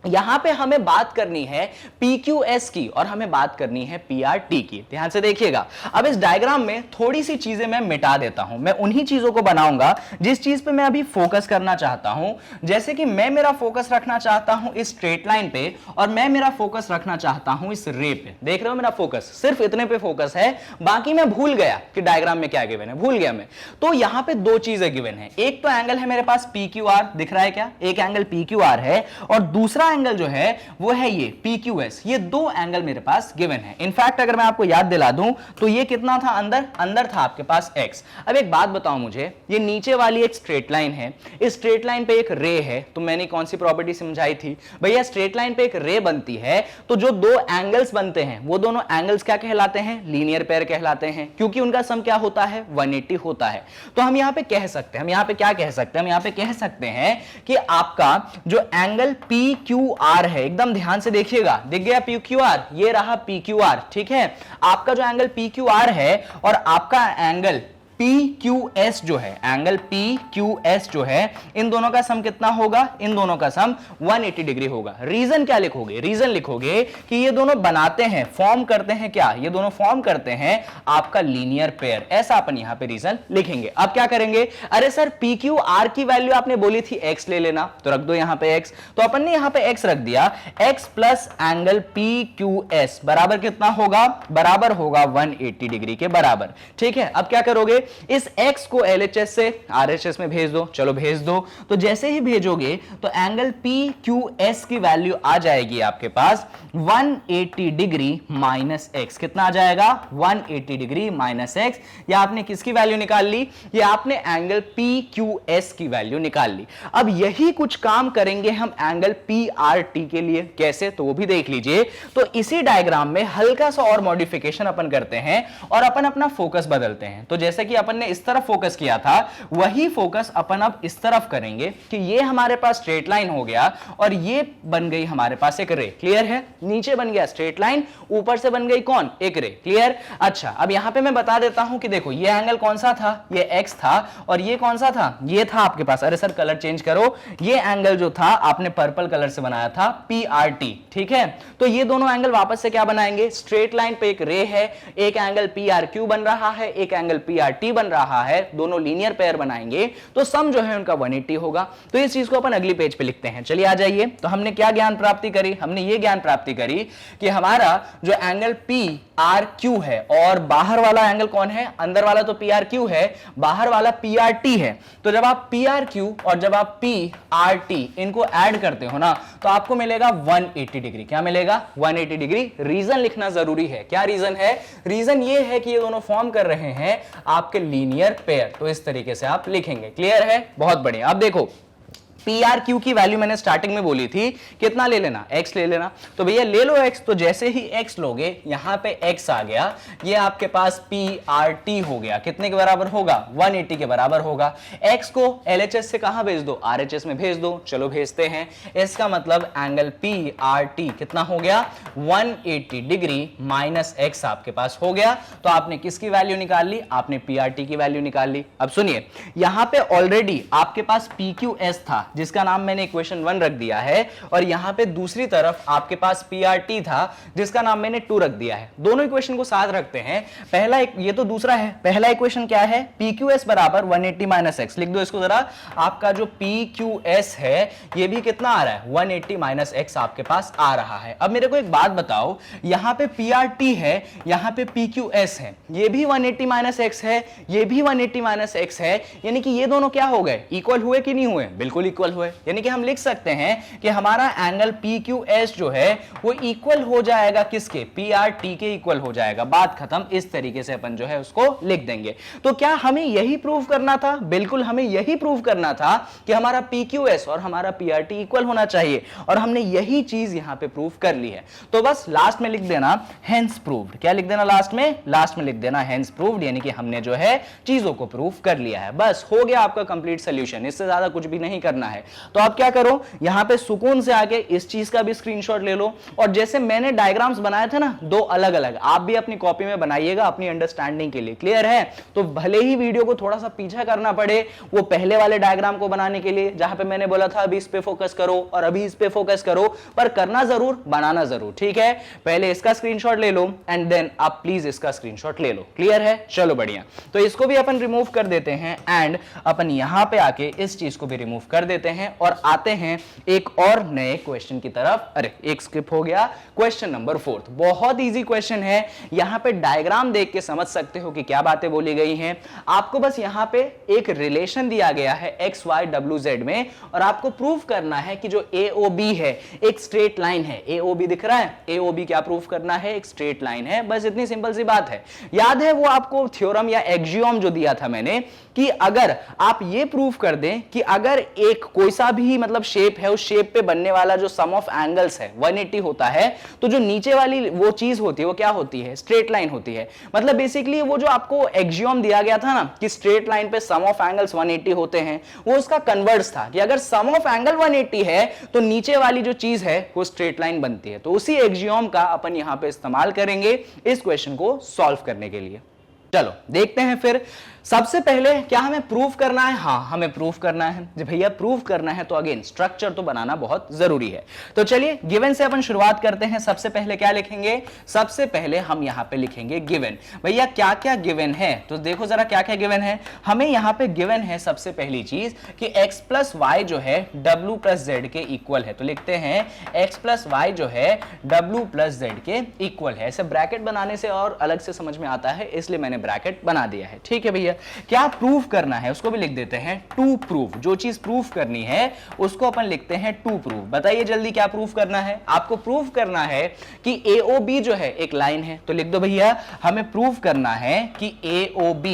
यहां पे हमें बात करनी है PQS की और हमें बात करनी है PRT की। ध्यान से देखिएगा। अब इस डायग्राम में थोड़ी सी चीजें मैं मिटा देता हूं। मैं उन्हीं चीजों को बनाऊंगा जिस चीज पे मैं अभी फोकस करना चाहता हूं। जैसे कि मैं मेरा फोकस रखना चाहता हूं इस स्ट्रेट लाइन पे, और मैं मेरा फोकस रखना चाहता हूं इस रे पे। देख रहे हो मेरा फोकस सिर्फ इतने पे फोकस है, बाकी मैं भूल गया कि डायग्राम में क्या गिवन है, भूल गया मैं। तो यहां पे दो चीजें गिवन है। एक तो एंगल है मेरे पास PQR, दिख रहा है क्या? एक एंगल PQR है, और दूसरा एंगल जो है वो है ये PQS। ये दो एंगल मेरे पास गिवन है। इनफैक्ट अगर मैं आपको याद दिला दूं तो ये कितना था? अंदर था आपके पास x। अब एक बात बताओ मुझे, ये नीचे वाली एक स्ट्रेट लाइन है, इस स्ट्रेट लाइन पे एक रे है। तो मैंने कौन सी प्रॉपर्टी समझाई थी भैया? स्ट्रेट लाइन पे एक रे बनती है तो जो दो एंगल्स बनते हैं वो दोनों एंगल्स क्या कहलाते हैं? लीनियर पेयर कहलाते हैं, क्योंकि उनका सम क्या होता है? 180 होता है। तो हम यहां पे कह सकते हैं, हम यहां पे क्या कह सकते हैं? हम यहां पे कह सकते हैं कि आपका जो एंगल PQR है, एकदम ध्यान से देखिएगा, दिख गया PQR? ये रहा PQR। ठीक है? आपका जो एंगल PQR है और आपका एंगल PQS जो है, एंगल PQS जो है, इन दोनों का सम कितना होगा? इन दोनों का सम 180 डिग्री होगा। रीजन क्या लिखोगे? रीजन लिखोगे कि ये दोनों बनाते हैं, फॉर्म करते हैं क्या? ये दोनों फॉर्म करते हैं आपका लीनियर पेयर। ऐसा अपन यहां पे रीजन लिखेंगे। अब क्या करेंगे? अरे सर PQR की वैल्यू आपने बोली थी x ले लेना, तो रख दो यहां पे x। तो अपन ने यहां पे x रख दिया। x प्लस एंगल PQS बराबर कितना होगा? बराबर होगा 180 डिग्री के बराबर। ठीक है? अब क्या करोगे? इस x को LHS से RHS में भेज दो, चलो भेज दो। तो जैसे ही भेजोगे तो एंगल PQS की वैल्यू आ जाएगी आपके पास 180 डिग्री माइनस x। कितना आ जाएगा? 180 डिग्री माइनस x। या आपने किसकी वैल्यू निकाल ली? ये आपने एंगल PQS की वैल्यू निकाल ली। अब यही कुछ काम करेंगे हम एंगल PRT के लिए। कैसे? तो वो भी देख लीजिए। तो इसी डायग्राम में हल्का सा और मॉडिफिकेशन अपन करते हैं और अपन अपना फोकस बदलते हैं। तो जैसे कि अपन ने इस तरफ फोकस किया था, वही फोकस अपन अब इस तरफ करेंगे कि ये हमारे पास स्ट्रेट लाइन हो गया और ये बन गई हमारे पास एक रे। क्लियर है? नीचे बन गया स्ट्रेट लाइन, ऊपर से बन गई कौन? एक रे। क्लियर? अच्छा, अब यहां पे मैं बता देता हूं कि देखो ये एंगल कौन सा था? ये x था। और ये कौन सा था? ये था आपके पास, अरे सर कलर चेंज करो, ये एंगल जो था आपने पर्पल कलर से बनाया था PRT। ठीक है, तो ये दोनों एंगल वापस से क्या बनाएंगे? स्ट्रेट लाइन पे एक रे है, एक एंगल PRQ बन रहा है, एक एंगल PRT बन रहा है, दोनों लीनियर पेयर बनाएंगे तो सम जो है उनका 180 होगा। तो इस चीज को अपन अगली पेज पे लिखते हैं। चलिए आ जाइए। तो हमने क्या ज्ञान प्राप्ति करी? हमने ये ज्ञान प्राप्ति करी कि हमारा जो एंगल PRQ है और बाहर वाला एंगल कौन है? अंदर वाला तो PRQ है, बाहर वाला PRT है। तो जब आप PRQ और जब आप PRT इनको ऐड करते हो ना तो आपको मिलेगा 180 डिग्री। क्या मिलेगा? 180 डिग्री। रीजन लिखना जरूरी है। क्या रीजन है? रीजन ये है कि ये दोनों फॉर्म कर रहे हैं आपके लीनियर पेयर। तो इस तरीके से आप लिखेंगे। क्लियर है? बहुत बढ़िया। अब देखो PRQ की वैल्यू मैंने स्टार्टिंग में बोली थी, कितना ले लेना? x ले लेना। तो भैया ले लो x। तो जैसे ही x लोगे यहां पे x आ गया, ये आपके पास PRT हो गया। कितने के बराबर होगा? 180 के बराबर होगा। x को LHS से कहां भेज दो? RHS में भेज दो। चलो भेजते हैं। इसका मतलब एंगल PRT कितना हो गया? 180 डिग्री माइनस x आपके पास हो गया। तो आपने किसकी वैल्यू निकाल ली? आपने PRT की वैल्यू निकाल ली। अब सुनिए, यहां पे ऑलरेडी आपके पास PQS था जिसका नाम मैंने इक्वेशन 1 रख दिया है, और यहां पे दूसरी तरफ आपके पास PRT था जिसका नाम मैंने 2 रख दिया है। दोनों इक्वेशन को साथ रखते हैं। पहला ये तो दूसरा है। पहला इक्वेशन क्या है? PQS बराबर 180 माइनस x। लिख दो इसको जरा। आपका जो PQS है ये भी कितना आ रहा है? 180 माइनस x आपके पास आ रहा है। अब मेरे को एक बात बताओ, यहां पे PRT है, यहां पे PQS है, ये भी 180 माइनस x है, ये भी 180 माइनस x है, यानी कि ये दोनों क्या हो गए? इक्वल हुए कि नहीं हुए? बिल्कुल इक्वल हुए। यानी कि हम लिख सकते हैं कि हमारा एंगल PQS जो है वो इक्वल हो जाएगा किसके? PRT के इक्वल हो जाएगा। बात खत्म। इस तरीके से अपन जो है उसको लिख देंगे। तो क्या हमें यही प्रूव करना था? बिल्कुल हमें यही प्रूव करना था कि हमारा PQS और हमारा PRT इक्वल होना चाहिए, और हमने यही चीज यहां पे प्रूव कर ली है। तो बस लास्ट में लिख देना हेंस प्रूव्ड। क्या लिख देना लास्ट में? लास्ट में लिख देना हेंस प्रूव्ड, यानी कि हमने जो है चीजों को प्रूव कर लिया है। बस हो गया आपका कंप्लीट सोल्यूशन। इससे ज्यादा कुछ भी नहीं करना है। तो आप क्या करो, यहां पे सुकून से आके इस चीज का भी स्क्रीनशॉट ले लो, और जैसे मैंने डायग्राम्स बनाए थे ना दो अलग अलग, आप भी अपनी कॉपी में बनाइएगा अपनी अंडरस्टैंडिंग के लिए। क्लियर है? तो भले ही वीडियो को थोड़ा सा पीछा करना पड़े वो पहले वाले डायग्राम को बनाने के लिए, जहां पे मैंने बोला था अभी इस पे फोकस करो और अभी इस पे फोकस करो, पर करना जरूर, बनाना जरूर। ठीक है? पहले इसका स्क्रीनशॉट ले लो एंड देन आप प्लीज इसका स्क्रीनशॉट ले लो। क्लियर है? चलो बढ़िया। तो इसको भी अपन रिमूव कर देते हैं एंड अपन यहां पे आके इस चीज को भी रिमूव कर देते हैं और आते हैं एक और नए क्वेश्चन की तरफ। अरे एक स्किप हो गया, क्वेश्चन नंबर 4। बहुत इजी क्वेश्चन है। यहां पे डायग्राम देख के समझ सकते हो कि क्या बातें बोली गई हैं। आपको बस यहां पे एक रिलेशन दिया गया है एक्स वाई डब्ल्यू जेड में, और आपको प्रूव करना है कि जो AOB है एक स्ट्रेट लाइन है। AOB दिख रहा है? AOB क्या प्रूव करना है? एक स्ट्रेट लाइन है। बस इतनी सिंपल सी बात है। याद है वो आपको थ्योरम या एक्सियोम जो दिया था मैंने, कि अगर आप ये प्रूव कर दें कि अगर एक कोई सा भी मतलब शेप है, उस शेप पे बनने वाला जो सम ऑफ एंगल्स है 180 होता है, तो जो नीचे वाली वो चीज होती है वो क्या होती है? स्ट्रेट लाइन होती है। मतलब बेसिकली वो जो आपको एक्सियोम दिया गया था ना कि स्ट्रेट लाइन पे सम ऑफ एंगल्स 180 होते हैं, वो उसका कन्वर्स था कि अगर सम ऑफ एंगल 180 है तो नीचे वाली जो चीज है वो स्ट्रेट लाइन बनती है। तो उसी एक्सियोम का अपन यहां पे इस्तेमाल करेंगे इस क्वेश्चन को सॉल्व करने के लिए। चलो देखते हैं फिर। सबसे पहले क्या हमें प्रूफ करना है? हाँ, हमें प्रूफ करना है। जब भैया प्रूफ करना है तो अगेन स्ट्रक्चर तो बनाना बहुत जरूरी है। तो चलिए गिवन से अपन शुरुआत करते हैं। सबसे पहले क्या लिखेंगे? सबसे पहले हम यहां पे लिखेंगे गिवन। भैया क्या क्या गिवन है? तो देखो जरा क्या क्या गिवन है। हमें यहां पे गिवन है सबसे पहली चीज कि x प्लस वाई जो है w प्लस जेड के इक्वल है। तो लिखते हैं x प्लस वाई जो है w प्लस जेड के इक्वल है। ऐसे ब्रैकेट बनाने से और अलग से समझ में आता है, इसलिए मैंने ब्रैकेट बना दिया है। ठीक है भैया। भैया, क्या प्रूव करना है उसको भी लिख देते हैं टू प्रूव। जो चीज प्रूव करनी है उसको अपन लिखते हैं टू प्रूव। बताइए जल्दी क्या प्रूव करना है? आपको प्रूव करना है कि AOB जो है एक लाइन है, तो लिख दो भैया हमें प्रूव करना है कि AOB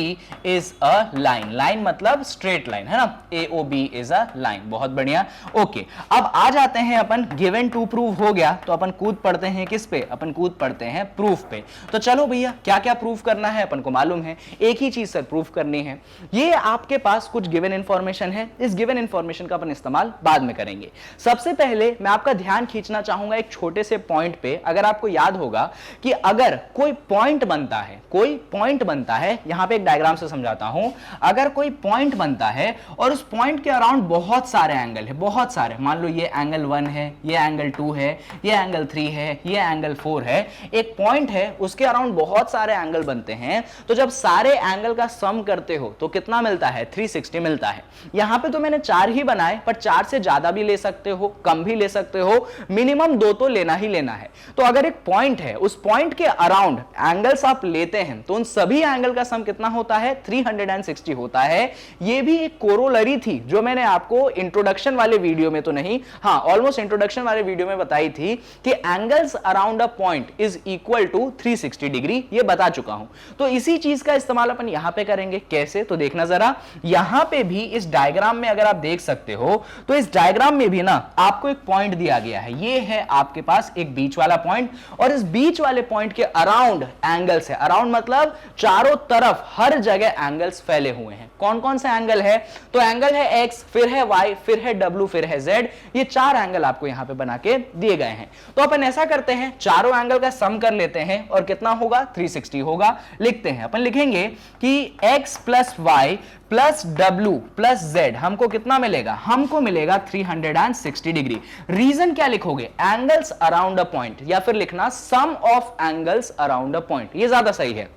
is a line. Line मतलब स्ट्रेट लाइन है ना, AOB इज अ लाइन। बहुत बढ़िया, ओके। अब आ जाते हैं अपन, गिवन टू प्रूव हो गया तो अपन कूद पड़ते हैं किस पे? अपन कूद पड़ते हैं प्रूफ पे। तो चलो भैया क्या क्या प्रूफ करना है अपन को मालूम है, एक ही चीज सर प्रूफ करनी है। ये आपके पास कुछ गिवन इंफॉर्मेशन है, इस गिवन इंफॉर्मेशन का अपन इस्तेमाल बाद में करेंगे। सबसे पहले मैं आपका ध्यान खींचना चाहूंगा एक छोटे से पॉइंट पे। अगर आपको याद होगा कि अगर कोई पॉइंट बनता है, कोई पॉइंट बनता है, यहां पे एक डायग्राम से समझाता हूं। अगर कोई पॉइंट बनता है और उस पॉइंट के अराउंड बहुत सारे एंगल है, बहुत सारे, मान लो ये एंगल 1 है, ये एंगल 2 है, ये एंगल 3 है, ये एंगल 4 है, एक पॉइंट है उसके अराउंड बहुत सारे एंगल बनते हैं। तो जब सारे एंगल का सम करते हो तो कितना मिलता है? 360 मिलता है। यहां पे तो मैंने 4 ही बनाए, पर 4 से ज्यादा भी ले सकते हो, कम भी ले सकते हो, मिनिमम 2 तो लेना ही लेना है। तो अगर एक पॉइंट है, उस पॉइंट के अराउंड एंगल्स आप लेते हैं तो उन सभी एंगल का सम कितना होता है? 360 होता है। ये भी एक कोरोलरी थी जो मैंने आपको इंट्रोडक्शन वाले वीडियो में तो नहीं, हाँ ऑलमोस्ट इंट्रोडक्शन वाले वीडियो में बताई थी कि angles around a point is equal to 360 degree, ये बता चुका हूं। तो इसी चीज का इस्तेमाल अपन यहां पे करेंगे। कैसे? तो देखना जरा, यहां पे भी इस डायग्राम में अगर आप देख सकते हो तो इस डायग्राम में भी ना आपको एक पॉइंट दिया गया है। ये है आपके पास एक बीच वाला पॉइंट, और इस बीच वाले पॉइंट के अराउंड एंगल्स है। अराउंड मतलब चारों तरफ हर जगह एंगल्स फैले हुए हैं। कौन कौन से एंगल है? तो एंगल है एक्स, फिर है वाई, फिर है डब्ल्यू, फिर है जेड। ये 4 एंगल आपको यहां पे बना के दिए गए हैं। तो अपन ऐसा करते हैं, चारों एंगल का सम कर लेते हैं और कितना होगा? 360 होगा। लिखते हैं, अपन लिखेंगे कि x प्लस वाई प्लस डब्ल्यू प्लस जेड हमको कितना मिलेगा? हमको मिलेगा 360 डिग्री। रीजन क्या लिखोगे? एंगल्स अराउंड अ पॉइंट, या फिर लिखना sum of angles around a point, ये ज्यादा सही है।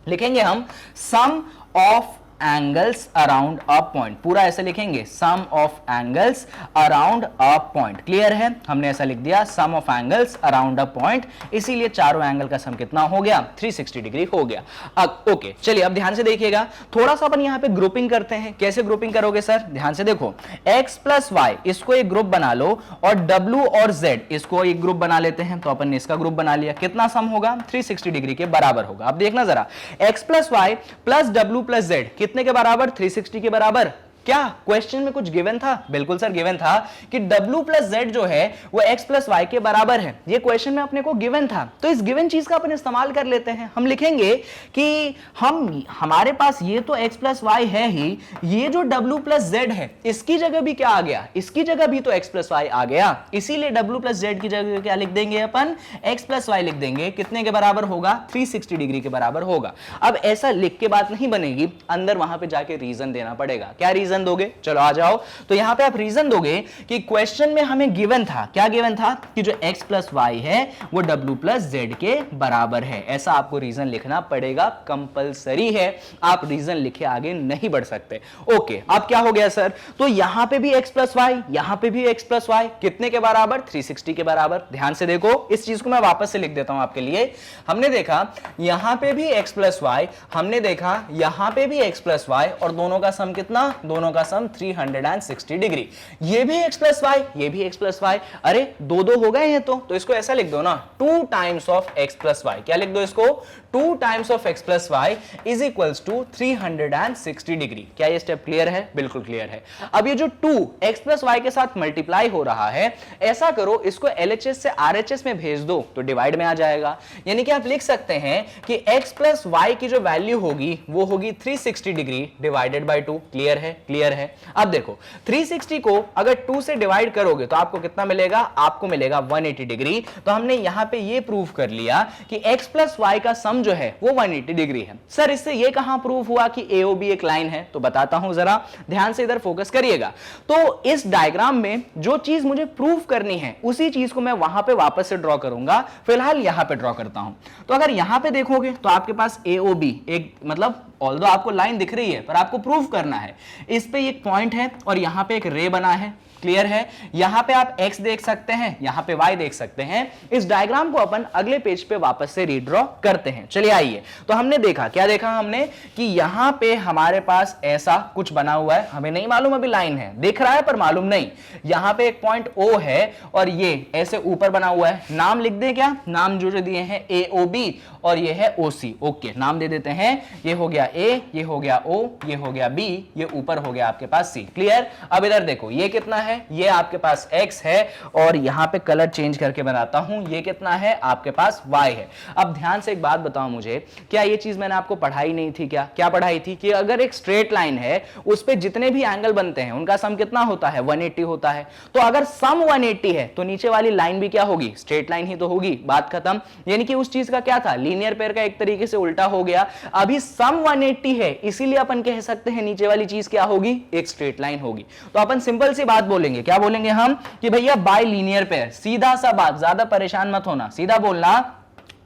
लिखेंगे हम sum of angles around a point, पूरा ऐसे लिखेंगे sum of angles around a point. Clear है? हमने ऐसा लिख दिया sum of angles around a point, इसीलिए चारों एंगल का सम कितना हो गया? 360 डिग्री हो गया। अब ओके, चलिए अब ध्यान से देखिएगा, थोड़ा सा अपन यहां पे ग्रुपिंग करते हैं। कैसे ग्रुपिंग करोगे सर? ध्यान से देखो, x प्लस वाई इसको एक ग्रुप बना लो, और w और z इसको एक ग्रुप बना लेते हैं। तो अपन ने इसका ग्रुप बना लिया, कितना सम होगा? 360 डिग्री के बराबर होगा। अब देखना जरा, x प्लस वाई प्लस डब्ल्यू प्लस जेड कितने के बराबर? 360 के बराबर। क्या क्वेश्चन में कुछ गिवन था? बिल्कुल सर गिवन था कि w प्लस जेड जो है वो x प्लस वाई के बराबर है। ये क्वेश्चन में अपने को गिवन था, तो इस गिवन चीज का अपन इस्तेमाल कर लेते हैं। हम लिखेंगे कि हमारे पास ये तो x प्लस वाई है ही, ये जो w प्लस जेड है इसकी जगह भी क्या आ गया? इसकी जगह भी तो x प्लस वाई आ गया, इसीलिए w प्लस जेड की जगह क्या लिख देंगे अपन? x प्लस वाई लिख देंगे। कितने के बराबर होगा? 360 डिग्री के बराबर होगा। अब ऐसा लिख के बात नहीं बनेगी, अंदर वहां पे जाके रीजन देना पड़ेगा। क्या रीजन दोगे? चलो आ जाओ। तो यहां पे आप रीजन दोगे कि क्वेश्चन में हमें गिवन था, क्या गिवन था? कि जो x प्लस वाई है वो w प्लस जेड के बराबर है। ऐसा आपको रीजन लिखना पड़ेगा, कंपलसरी है। आप रीजन लिखे आगे नहीं बढ़ सकते। ओके, अब क्या हो गया सर? तो यहां पे भी x प्लस वाई, यहां पे भी x प्लस वाई, कितने के बराबर? 360 के बराबर। ध्यान से देखो, इस चीज को मैं वापस से लिख देता हूं आपके लिए। हमने देखा यहां पे भी x प्लस वाई, हमने देखा यहां पे भी x प्लस वाई, और दोनों का सम कितना? दोनों का सम 360 डिग्री। ये भी x प्लस वाई, ये भी x प्लस वाई। अरे दो दो हो गए हैं, तो इसको ऐसा लिख दो ना, 2 times of x plus y. क्या लिख दो इसको? 2 times of x plus y is equals to 360 degree. क्या ये स्टेप क्लियर है? बिल्कुल क्लियर है। अब ये जो 2 x प्लस वाई के साथ मल्टीप्लाई हो रहा है, ऐसा करो इसको LHS से RHS में भेज दो तो डिवाइड में आ जाएगा। यानी कि आप लिख सकते हैं कि x प्लस वाई की जो वैल्यू होगी वो होगी 360 डिग्री डिवाइडेड बाई 2। क्लियर है? क्लियर है। अब देखो 360 को अगर 2 से डिवाइड करोगे तो आपको कितना मिलेगा? आपको मिलेगा 180 डिग्री। तो हमने यहां पे ये प्रूव कर लिया कि x प्लस वाई का सम जो है वो 180 डिग्री है। सर इससे ये कहां प्रूव हुआ कि AOB एक लाइन है? तो बताता हूं, जरा ध्यान से इधर फोकस करिएगा। तो इस डायग्राम में जो चीज मुझे प्रूव करनी है उसी चीज को मैं वहां पे वापस से ड्रॉ करूंगा। फिलहाल यहां पे ड्रॉ करता हूं। तो अगर यहां पे देखोगे तो आपके पास AOB एक, मतलब ऑल्दो आपको लाइन दिख रही है पर आपको प्रूव करना है। इस पे एक पॉइंट है और यहां पे एक रे बना है। क्लियर है? यहां पे आप x देख सकते हैं, यहां पे y देख सकते हैं। इस डायग्राम को अपन अगले पेज पे वापस से रीड्रॉ करते हैं। चलिए आइए, तो हमने देखा, क्या देखा हमने कि यहां पे हमारे पास ऐसा कुछ बना हुआ है, हमें नहीं मालूम अभी लाइन है, दिख रहा है पर मालूम नहीं। यहां पे एक पॉइंट O है और ये ऐसे ऊपर बना हुआ है। नाम लिख दें क्या? नाम जो दिए हैं AOB और ये है OC। ओके, नाम दे देते हैं। ये हो गया A, ये हो गया O, ये हो गया B, ये ऊपर हो गया आपके पास C। क्लियर? अब इधर देखो, ये कितना है? ये आपके पास X है और यहां पे कलर चेंज करके बनाता हूं, ये कितना है? आपके पास Y है। अब ध्यान से एक बात बताओ मुझे, क्या ये चीज मैंने आपको पढ़ाई नहीं थी क्या? क्या पढ़ाई थी कि अगर एक स्ट्रेट लाइन है उस पे जितने भी एंगल बनते हैं उनका सम कितना होता है? 180 होता है। तो अगर सम 180 है तो नीचे वाली लाइन भी क्या होगी? स्ट्रेट लाइन ही तो होगी। बात खत्म। यानी कि उस चीज का क्या था? लीनियर पेयर का एक तरीके से उल्टा हो गया। अभी सम 180 है, इसीलिए अपन कह सकते हैं नीचे वाली चीज क्या होगी? एक स्ट्रेट लाइन होगी। तो अपन सिंपल सी बात बोलेंगे, क्या बोलेंगे हम? कि भैया बाय लीनियर पेयर, सीधा सा बात, ज्यादा परेशान मत होना, सीधा बोलना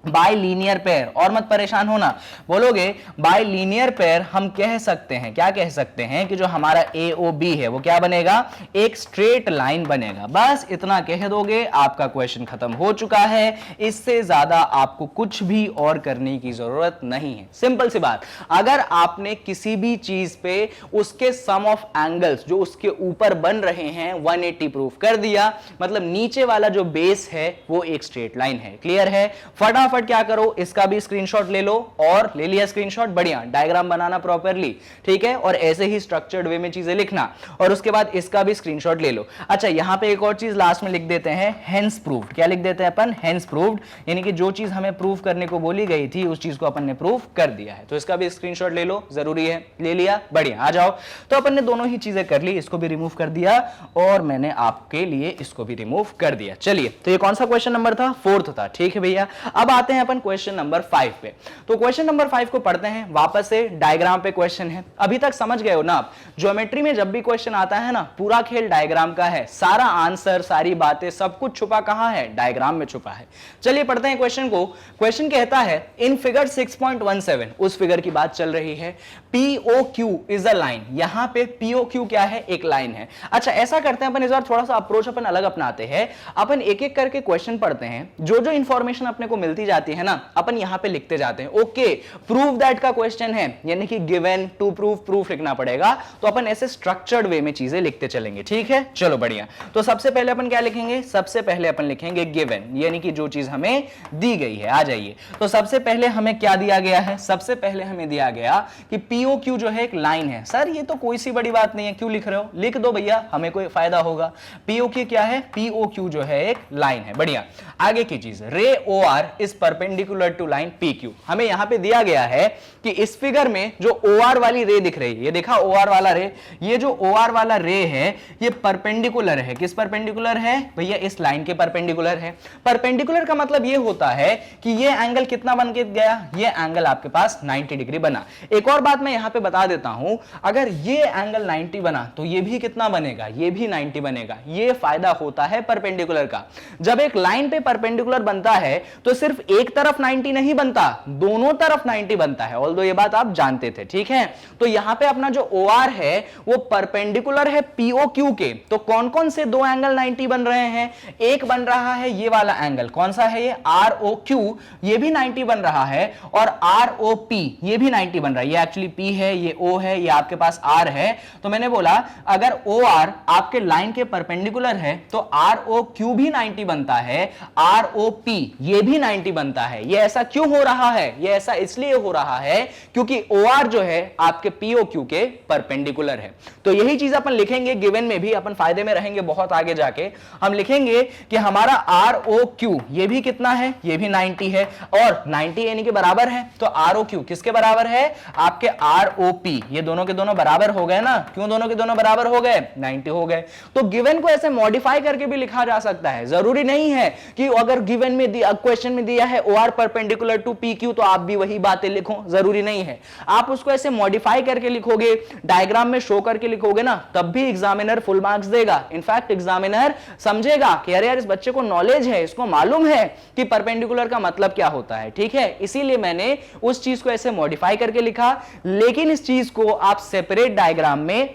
बाय लीनियर पेयर, और मत परेशान होना। बोलोगे बाय लीनियर पेयर हम कह सकते हैं, क्या कह सकते हैं? कि जो हमारा AOB है वो क्या बनेगा? एक स्ट्रेट लाइन बनेगा। बस इतना कह दोगे, आपका क्वेश्चन खत्म हो चुका है। इससे ज्यादा आपको कुछ भी और करने की जरूरत नहीं है। सिंपल सी बात, अगर आपने किसी भी चीज पे उसके सम ऑफ एंगल्स जो उसके ऊपर बन रहे हैं 180 प्रूफ कर दिया, मतलब नीचे वाला जो बेस है वो एक स्ट्रेट लाइन है। क्लियर है? फटाफट क्या करो, इसका भी स्क्रीनशॉट ले लो, और ले लिया स्क्रीनशॉट, बढ़िया। डायग्राम बनाना प्रॉपरली, ठीक है, और ऐसे ही स्ट्रक्चर्ड वे में चीजें लिखना, और उसके बाद इसका भी स्क्रीनशॉट ले लो। अच्छा, यहां पे एक और चीज लास्ट में लिख देते हैं, हेंस प्रूव्ड। क्या लिख देते हैं अपन? हेंस प्रूव्ड, यानी कि जो चीज हमें प्रूव करने को बोली गई थी उस चीज को अपन ने प्रूव कर दिया है। तो इसका भी स्क्रीनशॉट ले लो, जरूरी है। ले लिया? बढ़िया। आ जाओ, तो अपन ने दोनों ही चीजें कर ली, इसको भी रिमूव कर दिया और मैंने आपके लिए इसको भी रिमूव कर दिया। चलिए, तो ये कौन सा क्वेश्चन नंबर था? 4th था। ठीक है भैया, अब आते हैं अपन क्वेश्चन नंबर 5 पे। तो क्वेश्चन नंबर 5 को पढ़ते हैं वापस से। डायग्राम पे क्वेश्चन है, अभी तक समझ गए हो ना आप? ज्योमेट्री में जब भी क्वेश्चन आता है ना, पूरा खेल डायग्राम का है। सारा आंसर, सारी बातें, सब कुछ छुपा कहां है? डायग्राम में छुपा है। चलिए पढ़ते हैं क्वेश्चन को। क्वेश्चन कहता है, इन फिगर 6.17, उस फिगर की बात चल रही है, POQ इज अ लाइन। यहां पे POQ क्या है? एक लाइन है। अच्छा, ऐसा करते हैं अपन इस बार थोड़ा सा अप्रोच अपन अलग अपनाते हैं। अपन एक एक करके क्वेश्चन पढ़ते हैं, जो जो इंफॉर्मेशन अपने को मिलती जाती है ना, अपन यहां पे लिखते जाते हैं। ओके, प्रूव दैट का क्वेश्चन है, यानी कि गिवन टू प्रूव, प्रूफ लिखना पड़ेगा। तो अपन ऐसे स्ट्रक्चर्ड वे में चीजें लिखते चलेंगे। ठीक है, चलो बढ़िया। तो सबसे पहले अपन क्या लिखेंगे? सबसे पहले अपन लिखेंगे गिवन, यानी कि जो चीज हमें दी गई है। आ जाइए, तो सबसे पहले हमें क्या दिया गया है? सबसे पहले हमें दिया गया कि POQ जो है एक लाइन है। सर ये तो कोई सी बड़ी बात नहीं है, क्यों लिख रहे हो? लिख दो भैया, हमें कोई फायदा होगा। POQ क्या है? POQ जो है एक लाइन है। बढ़िया। आगे की चीज, ray OR is perpendicular to line PQ। हमें यहां पे दिया गया है कि इस फिगर में जो OR वाली रे दिख रही है, ये देखा OR वाला रे, ये जो OR वाला रे है ये परपेंडिकुलर है। किस परपेंडिकुलर है भैया? इस लाइन के परपेंडिकुलर है। परपेंडिकुलर का मतलब ये होता है कि ये एंगल कितना बन के गया? ये एंगल आपके पास 90 डिग्री बना। एक और बात मैं यहां पे बता देता हूं, अगर ये एंगल 90 बना तो ये भी कितना बनेगा? ये भी 90 बनेगा। ये फायदा होता है परपेंडिकुलर का। जब एक लाइन पे परपेंडिकुलर बनता है तो सिर्फ एक तरफ 90 नहीं बनता, दोनों तरफ 90 बनता है। ऑल्दो ये बात आप जानते थे। ठीक है, तो यहां पे अपना जो OR है वो परपेंडिकुलर है POQ के। तो कौन कौन से दो एंगल 90 बन रहे हैं? एक बन रहा है ये वाला एंगल, कौन सा है ये? ROQ, ये भी 90 बन रहा है, और ROP ये भी 90 बन रहा है। ये एक्चुअली P है, ये O है, ये आपके पास R है। तो मैंने बोला अगर OR आपके लाइन के परपेंडिकुलर है तो ROQ भी 90 बनता है, ROP ये भी 90 बनता है। ये ऐसा क्यों हो रहा है? ये ऐसा इसलिए हो रहा है क्योंकि OR जो है आपके POQ के परपेंडिकुलर है। तो यही चीज अपन लिखेंगे गिवन में भी, अपन फायदे में रहेंगे बहुत आगे जाके। हम लिखेंगे कि हमारा ROQ ये भी कितना है? ये भी 90 है, और 90 यानी कि बराबर है। तो ROQ किसके बराबर है? आपके ROP। ये दोनों के दोनों बराबर हो गए ना? क्यों दोनों के दोनों बराबर हो गए? 90 हो गए। तो गिवन को ऐसे मॉडिफाई करके भी लिखा जा सकता है। जरूरी नहीं है कि अगर गिवन में क्वेश्चन में दिया है OR परपेंडिकुलर टू PQ तो आप भी वही बातें लिखो, जरूरी नहीं है। आप उसको ऐसे मॉडिफाई करके लिखोगे, डायग्राम में शो करके लिखोगे ना, तब भी एग्जामिनर फुल मार्क्स देगा। इनफैक्ट एग्जामिनर समझेगा कि अरे यार इस बच्चे को नॉलेज है, इसको मालूम है कि परपेंडिकुलर का मतलब क्या होता है। ठीक है, इसीलिए मैंने उस चीज को ऐसे मॉडिफाई करके लिखा। लेकिन इस चीज को आप सेपरेट डायग्राम में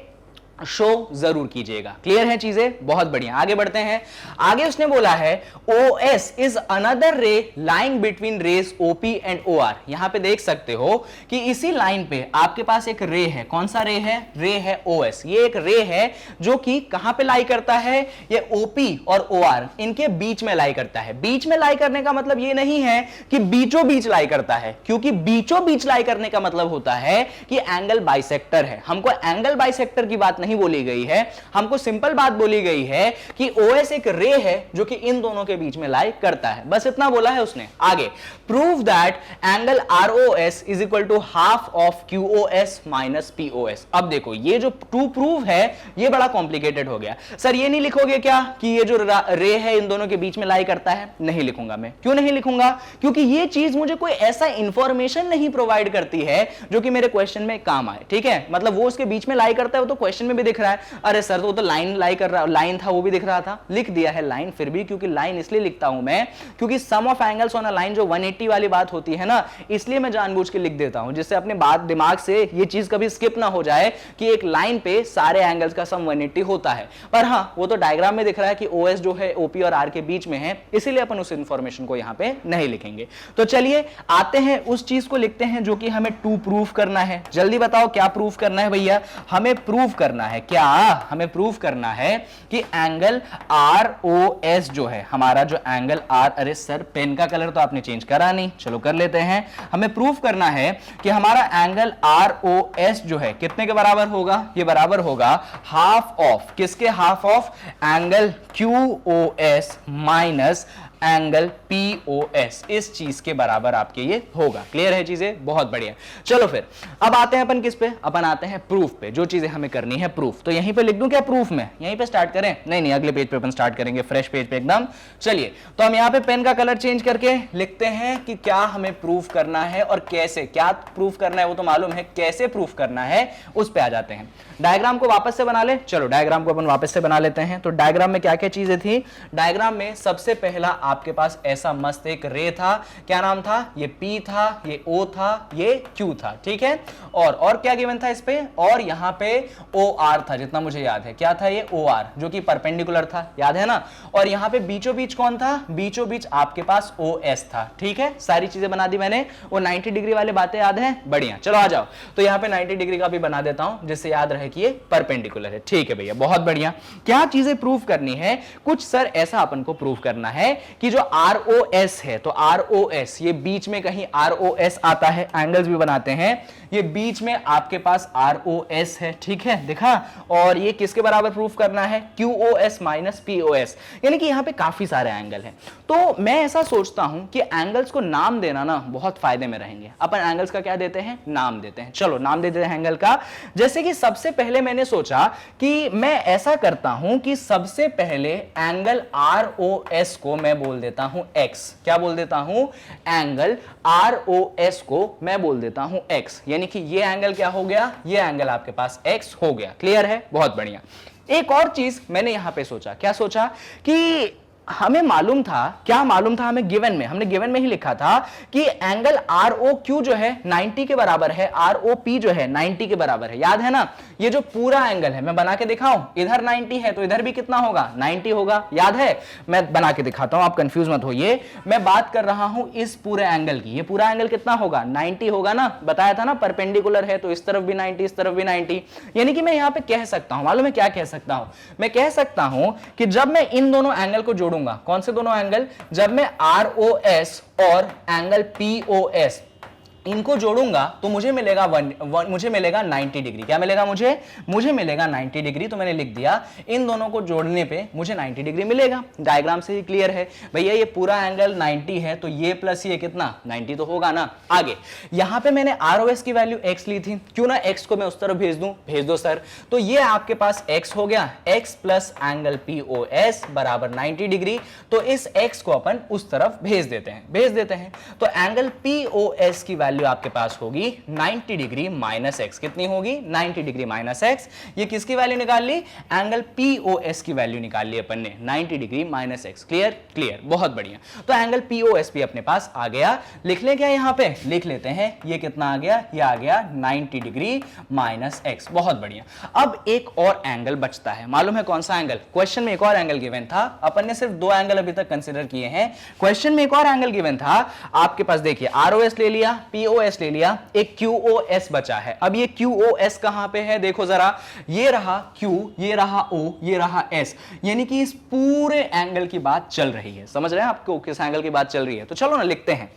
शो जरूर कीजिएगा। क्लियर है चीजें? बहुत बढ़िया, आगे बढ़ते हैं। आगे उसने बोला है OS is another ray lying between rays OP and OR। यहां पे देख सकते हो कि इसी लाइन पे आपके पास एक रे है। कौन सा रे है? रे है OS। ये एक रे है जो कि कहां पे लाई करता है? ये OP और OR इनके बीच में लाई करता है। बीच में लाई करने का मतलब ये नहीं है कि बीचों बीच लाई करता है, क्योंकि बीचों बीच लाई करने का मतलब होता है कि एंगल बाइसेक्टर है। हमको एंगल बाइसेक्टर की बात नहीं बोली गई है, हमको सिंपल बात बोली गई है कि OS एक रे है जो कि इन दोनों के बीच में लाई करता है। बस इतना बोला है उसने। आगे, prove that angle ROS is equal to half of QOS minus POS। अब देखो, ये जो टू प्रूव है ये बड़ा कॉम्प्लिकेटेड हो गया। सर ये नहीं लिखोगे क्या कि ये जो रे है इन दोनों के बीच में लाई करता है? नहीं लिखूंगा मैं। क्यों नहीं लिखूंगा? क्योंकि ये चीज मुझे कोई ऐसा इंफॉर्मेशन नहीं प्रोवाइड करती है जो कि मेरे क्वेश्चन में काम आए। ठीक है, मतलब वो उसके बीच में लाई करता है वो तो क्वेश्चन में भी दिख रहा है। अरे सर वो तो लाइन लाई कर रहा, लाइन था वो भी दिख रहा था। लिख दिया है लाइन फिर भी, क्योंकि लाइन इसलिए लिखता हूं मैं क्योंकि sum of angles on a line जो 180 वाली बात होती है ना, इसलिए मैं जानबूझ के लिख देता हूं, जिससे अपने बात दिमाग से ये चीज कभी स्किप ना हो जाए कि एक लाइन पे सारे एंगल्स का सम 180 होता है। पर हां, वो तो डायग्राम में दिख रहा है कि OS जो है OP और R के बीच में है, इसीलिए अपन उस इंफॉर्मेशन को यहां पे नहीं लिखेंगे। तो चलिए आते हैं उस चीज को लिखते हैं जो कि हमें टू प्रूफ करना है। जल्दी बताओ क्या प्रूफ करना है भैया? हमें प्रूफ करना है क्या? हमें प्रूफ करना है कि एंगल ROS जो है, हमारा जो एंगल R, अरे सर पेन का कलर तो आपने चेंज करा नहीं, चलो कर लेते हैं। हमें प्रूफ करना है कि हमारा एंगल ROS जो है कितने के बराबर होगा? ये बराबर होगा हाफ ऑफ, किसके? Half of angle QOS minus angle POS। इस चीज के बराबर आपके ये होगा। क्लियर है चीजें? बहुत बढ़िया। चलो फिर अब आते हैं अपन किस पे? अपन आते हैं प्रूफ पे। जो चीजें हमें करनी है प्रूफ, तो यहीं पे लिख दूं क्या प्रूफ में? यहीं पे स्टार्ट करें? नहीं, अगले पेज पे अपन स्टार्ट करेंगे, फ्रेश पेज पे एकदम। चलिए, तो हम यहाँ पे पेन का कलर चेंज करके लिखते हैं कि क्या हमें प्रूफ करना है और कैसे। क्या प्रूफ करना है वो तो मालूम है, कैसे प्रूफ करना है उस पे आ जाते हैं। डायग्राम को वापस से बना ले। चलो डायग्राम को अपन वापस से बना लेते हैं। तो डायग्राम में क्या क्या चीजें थी? डायग्राम में सबसे पहला आपके पास ऐसा मस्त एक रे था। क्या नाम था? ये P था, ये O था, ये Q था। ठीक है, और क्या गिवन था इस पे? और यहां पे OR था, जितना मुझे याद है। क्या था ये? OR, जो कि परपेंडिकुलर था, याद है ना? और यहां पे बीचों बीच कौन था? बीचों बीच आपके पास OS था। ठीक है, सारी चीजें बना दी मैंने। वो 90 डिग्री वाले बातें याद है? बढ़िया, चलो आ जाओ। तो यहां पे 90 डिग्री का भी बना देता हूं, जिससे याद रहे कि ये परपेंडिकुलर है। ठीक है भैया, बहुत बढ़िया। क्या चीजें प्रूफ करनी है? कुछ सर ऐसा अपन को प्रूफ करना है कि जो ROS है, तो ROS ये बीच में कहीं ROS आता है, एंगल्स भी बनाते हैं, ये बीच में आपके पास ROS है। ठीक है, देखा? और ये किसके बराबर प्रूफ करना है? QOS माइनस POS, यानी कि यहां पे काफी सारे एंगल हैं। तो मैं ऐसा सोचता हूं कि एंगल्स को नाम देना ना बहुत फायदे में रहेंगे। अपन एंगल्स का क्या देते हैं? नाम देते हैं। चलो नाम दे देते हैं एंगल का। जैसे कि सबसे पहले मैंने सोचा कि मैं ऐसा करता हूं कि सबसे पहले एंगल ROS को मैं बोल देता हूं X। क्या बोल देता हूं? एंगल ROS को मैं बोल देता हूं X, यानी कि ये एंगल क्या हो गया? ये एंगल आपके पास X हो गया। क्लियर है? बहुत बढ़िया। एक और चीज मैंने यहां पे सोचा। क्या सोचा? कि हमें मालूम था, क्या मालूम था हमें? गिवन में, हमने गिवन में ही लिखा था कि एंगल ROQ जो है 90 के बराबर है, ROP जो है 90 के बराबर है। याद है ना? ये जो पूरा एंगल है, मैं बना के दिखाऊं, इधर 90 है तो इधर भी कितना होगा? 90 होगा। याद है? मैं बना के दिखाता हूं, आप कंफ्यूज मत होइए। मैं बात कर रहा हूं इस पूरे एंगल की। ये पूरा एंगल कितना होगा? 90 होगा ना? बताया था ना, परपेंडिकुलर है तो इस तरफ भी 90, इस तरफ भी 90। यानी कि मैं यहां पे कह सकता हूं, मालूम है क्या कह सकता हूं? मैं कह सकता हूं कि जब मैं इन दोनों एंगल को जोड़ूंगा, कौन से दोनों एंगल? जब मैं ROS और एंगल POS इनको जोड़ूंगा तो मुझे मिलेगा मुझे मिलेगा 90 डिग्री। क्या मिलेगा मुझे मिलेगा 90 डिग्री। तो मैंने लिख दिया इन दोनों को जोड़ने पे मुझे 90 डिग्री मिलेगा। डायग्राम से ही क्लियर है भैया। ये पूरा एंगल 90 है तो ये प्लस ये कितना? 90 तो होगा ना। आगे यहां पे मैंने ROS की वैल्यू X ली थी, क्यों ना X को मैं उस तरफ भेज दूं? भेज दो सर। तो ये आपके पास X हो गया, X प्लस एंगल POS बराबर 90 डिग्री। तो इस X को अपन उस तरफ भेज देते हैं। तो एंगल POS की वैल्यू आपके पास होगी 90 डिग्री माइनस एक्स। कितनी होगी? 90 डिग्री माइनस एक्स। ये किसकी वैल्यू निकाल ली? एंगल पीओएस की वैल्यू निकाल ली अपन ने, 90 degree minus x. Clear? Clear, बहुत बढ़िया। तो एंगल पीओएस भी अपने पास आ गया। लिख ले क्या यहां पे? लिख लेते हैं। ये कितना आ गया? ये आ गया 90 डिग्री माइनस एक्स। बहुत बढ़िया। अब एक और एंगल बचता है, मालूम है कौन सा एंगल? क्वेश्चन में एक और एंगल गिवन था, अपन ने सिर्फ 2 एंगल अभी तक कंसीडर किए हैं। क्वेश्चन में एक और एंगल गिवन था आपके पास, देखिए आरओएस ले लिया, पीओएस ले लिया, एक क्यूओएस बचा है। अब ये क्यूओएस कहां पे है? देखो जरा, ये रहा क्यू, ये रहा ओ, ये रहा एस, यानी कि इस पूरे एंगल की बात चल रही है। समझ रहे हैं आपको किस एंगल की बात चल रही है? तो चलो ना लिखते हैं।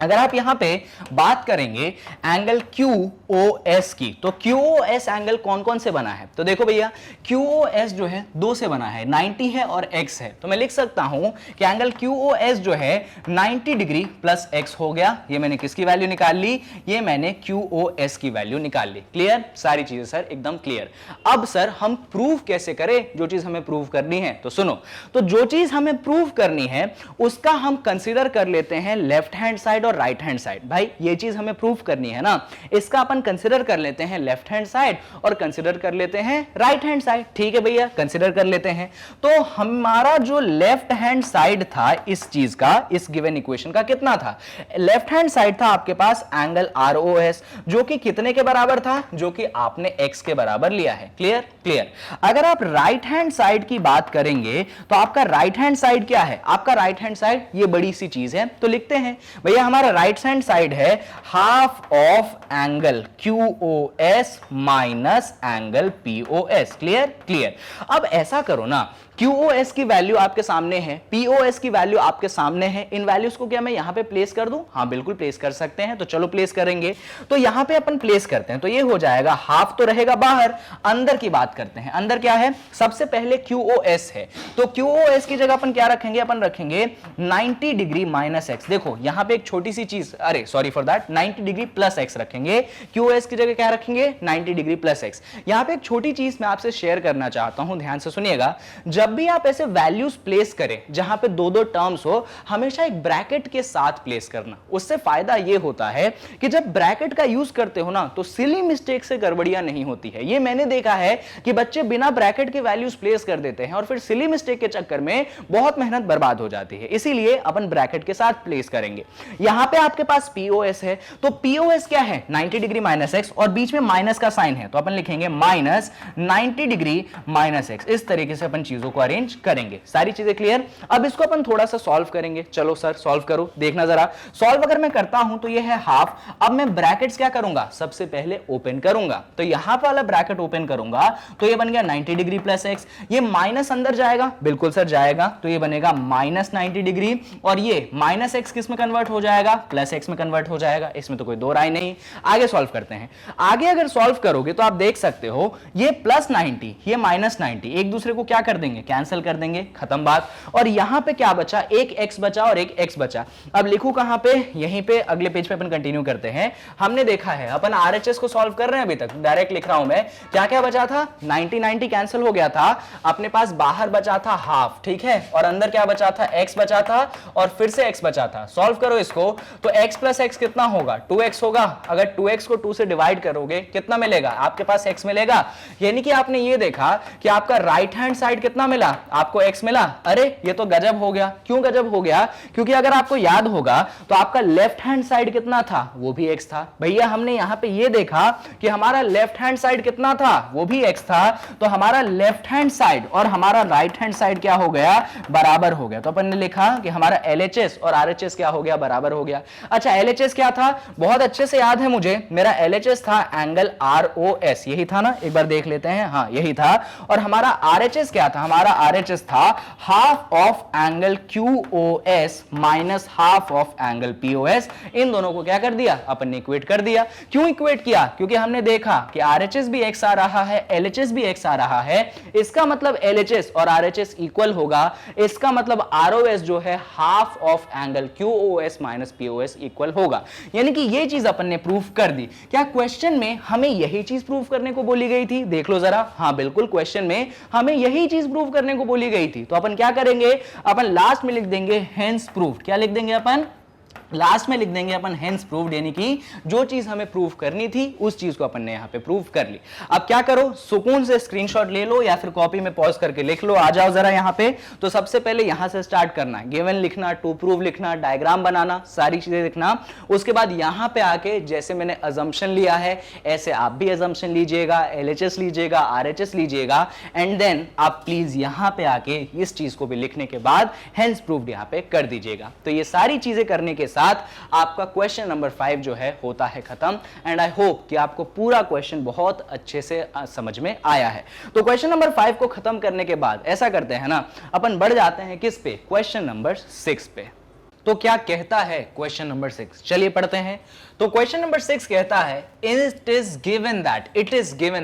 अगर आप यहां पे बात करेंगे एंगल QOS की, तो QOS एंगल कौन कौन से बना है? तो देखो भैया, QOS जो है 2 से बना है, 90 है और x है। तो मैं लिख सकता हूं कि एंगल QOS जो है 90 डिग्री प्लस x हो गया। ये मैंने किसकी वैल्यू निकाल ली? ये मैंने QOS की वैल्यू निकाल ली। क्लियर? सारी चीजें सर एकदम क्लियर। अब सर हम प्रूव कैसे करें जो चीज हमें प्रूव करनी है? तो सुनो, तो जो चीज हमें प्रूव करनी है उसका हम कंसीडर कर लेते हैं लेफ्ट हैंड साइड और राइट हैंड साइड। भाई ये चीज हमें प्रूफ करनी है ना, इसका अपन कंसीडर कर लेते हैं लेफ्ट हैंड साइड और कंसीडर कर लेते हैं राइट हैंड साइड। ठीक है भैया, कंसीडर कर लेते हैं। तो हमारा जो लेफ्ट हैंड साइड था इस चीज का, इस गिवन इक्वेशन का, कितना था? लेफ्ट हैंड साइड था आपके पास एंगल आरओएस, जो कि कितने के बराबर था? जो कि आपने एक्स के बराबर लिया है। क्लियर? क्लियर। अगर आप राइट हैंड साइड की बात करेंगे तो आपका राइट हैंड साइड क्या है? आपका राइट हैंड साइड ये बड़ी सी चीज है, तो लिखते हैं भैया हमारा राइट हैंड साइड है half of angle QOS minus angle POS। Clear? Clear. अब ऐसा करो ना, QOS की वैल्यू आपके सामने है, POS की वैल्यू आपके सामने है, इन वैल्यूज को क्या मैं यहां पे प्लेस कर दूं? हाँ बिल्कुल प्लेस कर सकते हैं। तो चलो प्लेस करेंगे। तो यहां पे अपन प्लेस करते हैं, तो ये हो जाएगा, हाफ तो रहेगा बाहर, अंदर की बात करते हैं। अंदर क्या है? सबसे पहले QOS है, तो QOS की जगह अपन क्या रखेंगे? अपन रखेंगे 90 डिग्री माइनस एक्स। देखो यहां पे एक छोटी सी चीज, अरे sorry for that, 90 degree plus x रखेंगे। QOS की जगह क्या रखेंगे? 90 डिग्री प्लस एक्स। यहां पे एक छोटी चीज मैं आपसे शेयर करना चाहता हूं, ध्यान से सुनिएगा। जब भी आप ऐसे वैल्यूज प्लेस करें जहां पे 2-2 टर्म्स हो, हमेशा एक ब्रैकेट के साथ प्लेस करना। उससे फायदा यह होता है कि जब ब्रैकेट का यूज करते हो ना, तो सिली मिस्टेक से गड़बड़ियां नहीं होती है। ये मैंने देखा है कि बच्चे बिना ब्रैकेट के वैल्यूज प्लेस कर देते हैं और फिर सिली मिस्टेक के चक्कर में बहुत मेहनत बर्बाद हो जाती है। इसीलिए अपन ब्रैकेट के साथ प्लेस करेंगे। यहां पे आपके पास POS है, तो POS क्या है? 90 डिग्री माइनस एक्स, और बीच में माइनस का साइन है, तो अपन लिखेंगे माइनस 90 डिग्री माइनस एक्स। इस तरीके से अपन चीजों को अरेंज करेंगे। सारी चीजें क्लियर? अब इसको अपन थोड़ा सा सॉल्व करेंगे। चलो सर सॉल्व करो, देखना जरा। सॉल्व अगर मैं करता हूं तो ये है हाफ। अब मैं ब्रैकेट्स क्या करूंगा? सबसे पहले ओपन करूंगा, तो यहां पे वाला ब्रैकेट ओपन करूंगा तो ये बन गया 90 डिग्री प्लस एक्स। ये माइनस अंदर जाएगा, बिल्कुल सर जाएगा, तो ये बनेगा माइनस 90 डिग्री, और ये माइनस एक्स किस में कन्वर्ट हो जाएगा? प्लस एक्स में कन्वर्ट हो जाएगा। इसमें तो कोई दो राय नहीं। आगे सॉल्व करते हैं। आगे अगर सॉल्व करोगे तो आप देख सकते हो ये प्लस 90, ये माइनस 90 एक दूसरे को क्या कर देंगे? कैंसिल कर देंगे, खत्म बात। और यहां पे क्या बचा? एक x बचा और एक x बचा। अब लिखूं कहां पे? यहीं पे अगले पेज पे अपन कंटिन्यू करते हैं। हमने देखा है अपन RHS को सॉल्व कर रहे हैं अभी तक, डायरेक्ट लिख रहा हूं मैं। क्या क्या बचा था? 90 कैंसिल हो गया था, अपने पास बाहर बचा था हाफ, ठीक है, और अंदर क्या बचा था? x बचा था और फिर से x बचा था। सॉल्व करो इसको, तो x प्लस x कितना होगा? 2x होगा। अगर 2x को 2 से डिवाइड करोगे कितना मिलेगा? आपके पास x मिलेगा। यानी कि आपने ये देखा कि आपका राइट हैंड साइड कितना मिला? आपको x मिला। अरे ये तो गजब हो गया। क्यों गजब हो गया? क्योंकि अगर आपको याद होगा तो आपका लेफ्ट हैंड साइड कितना था? वो भी x था। भैया हमने यहां पे ये देखा कि हमारा लेफ्ट हैंड साइड कितना था? वो भी x था। तो हमारा लेफ्ट हैंड साइड और हमारा राइट हैंड साइड क्या हो गया? बराबर हो गया। तो अपन ने लिखा कि हमारा LHS और RHS क्या हो गया? बराबर हो गया। अच्छा LHS क्या था? बहुत अच्छे से याद है मुझे, मेरा LHS था एंगल ROS, यही था ना? एक बार देख लेते हैं। हाँ यही था। और हमारा RHS क्या था? हमारा RHS था half of angle QOS minus half of angle POS। इन दोनों को क्या कर दिया? अपन ने इक्वेट कर दिया। क्यों इक्वेट किया? क्योंकि हमने देखा कि RHS भी x आ रहा है, LHS भी x आ रहा है। इसका मतलब LHS और RHS इक्वल होगा। इसका मतलब ROS जो है half of angle QOS minus POS equal होगा। यानी कि ये चीज अपन ने प्रूफ कर दी। क्या क्वेश्चन में हमें यही चीज प्रूफ करने को बोली गई थी? देख लो जरा। हाँ बिल्कुल, क्वेश्चन में हमें यही चीज प्रूफ करने को बोली गई थी। तो अपन क्या करेंगे? अपन लास्ट में लिख देंगे हेंस प्रूफ। क्या लिख देंगे अपन? लास्ट में लिख देंगे अपन हेंस प्रूव्ड, यानी कि जो चीज हमें प्रूव करनी थी उस चीज को अपन ने यहां पे प्रूव कर ली। अब क्या करो, सुकून से स्क्रीनशॉट ले लो या फिर कॉपी में पॉज करके लिख लो। आ जाओ जरा यहां पे। तो सबसे पहले यहां से स्टार्ट करना है, गिवन लिखना, टू प्रूव लिखना, डायग्राम बनाना, सारी चीजें लिखना। उसके बाद यहां पे आके जैसे मैंने अजम्पशन लिया है ऐसे आप भी अजम्पशन लीजिएगा, LHS लीजिएगा, RHS लीजिएगा, एंड देन आप प्लीज यहां पे आके इस चीज को भी लिखने के बाद हेंस प्रूव्ड यहां पे कर दीजिएगा। तो ये सारी चीजें करने के साथ आपका क्वेश्चन नंबर 5 जो है होता है खत्म। एंड आई होप कि आपको पूरा क्वेश्चन बहुत अच्छे से समझ में आया है। तो क्वेश्चन नंबर 5 को खत्म करने के बाद ऐसा करते हैं ना, अपन बढ़ जाते हैं किस पे, क्वेश्चन नंबर 6 पे। तो क्या कहता है क्वेश्चन नंबर 6, चलिए पढ़ते हैं। तो क्वेश्चन नंबर 6 कहता है it is given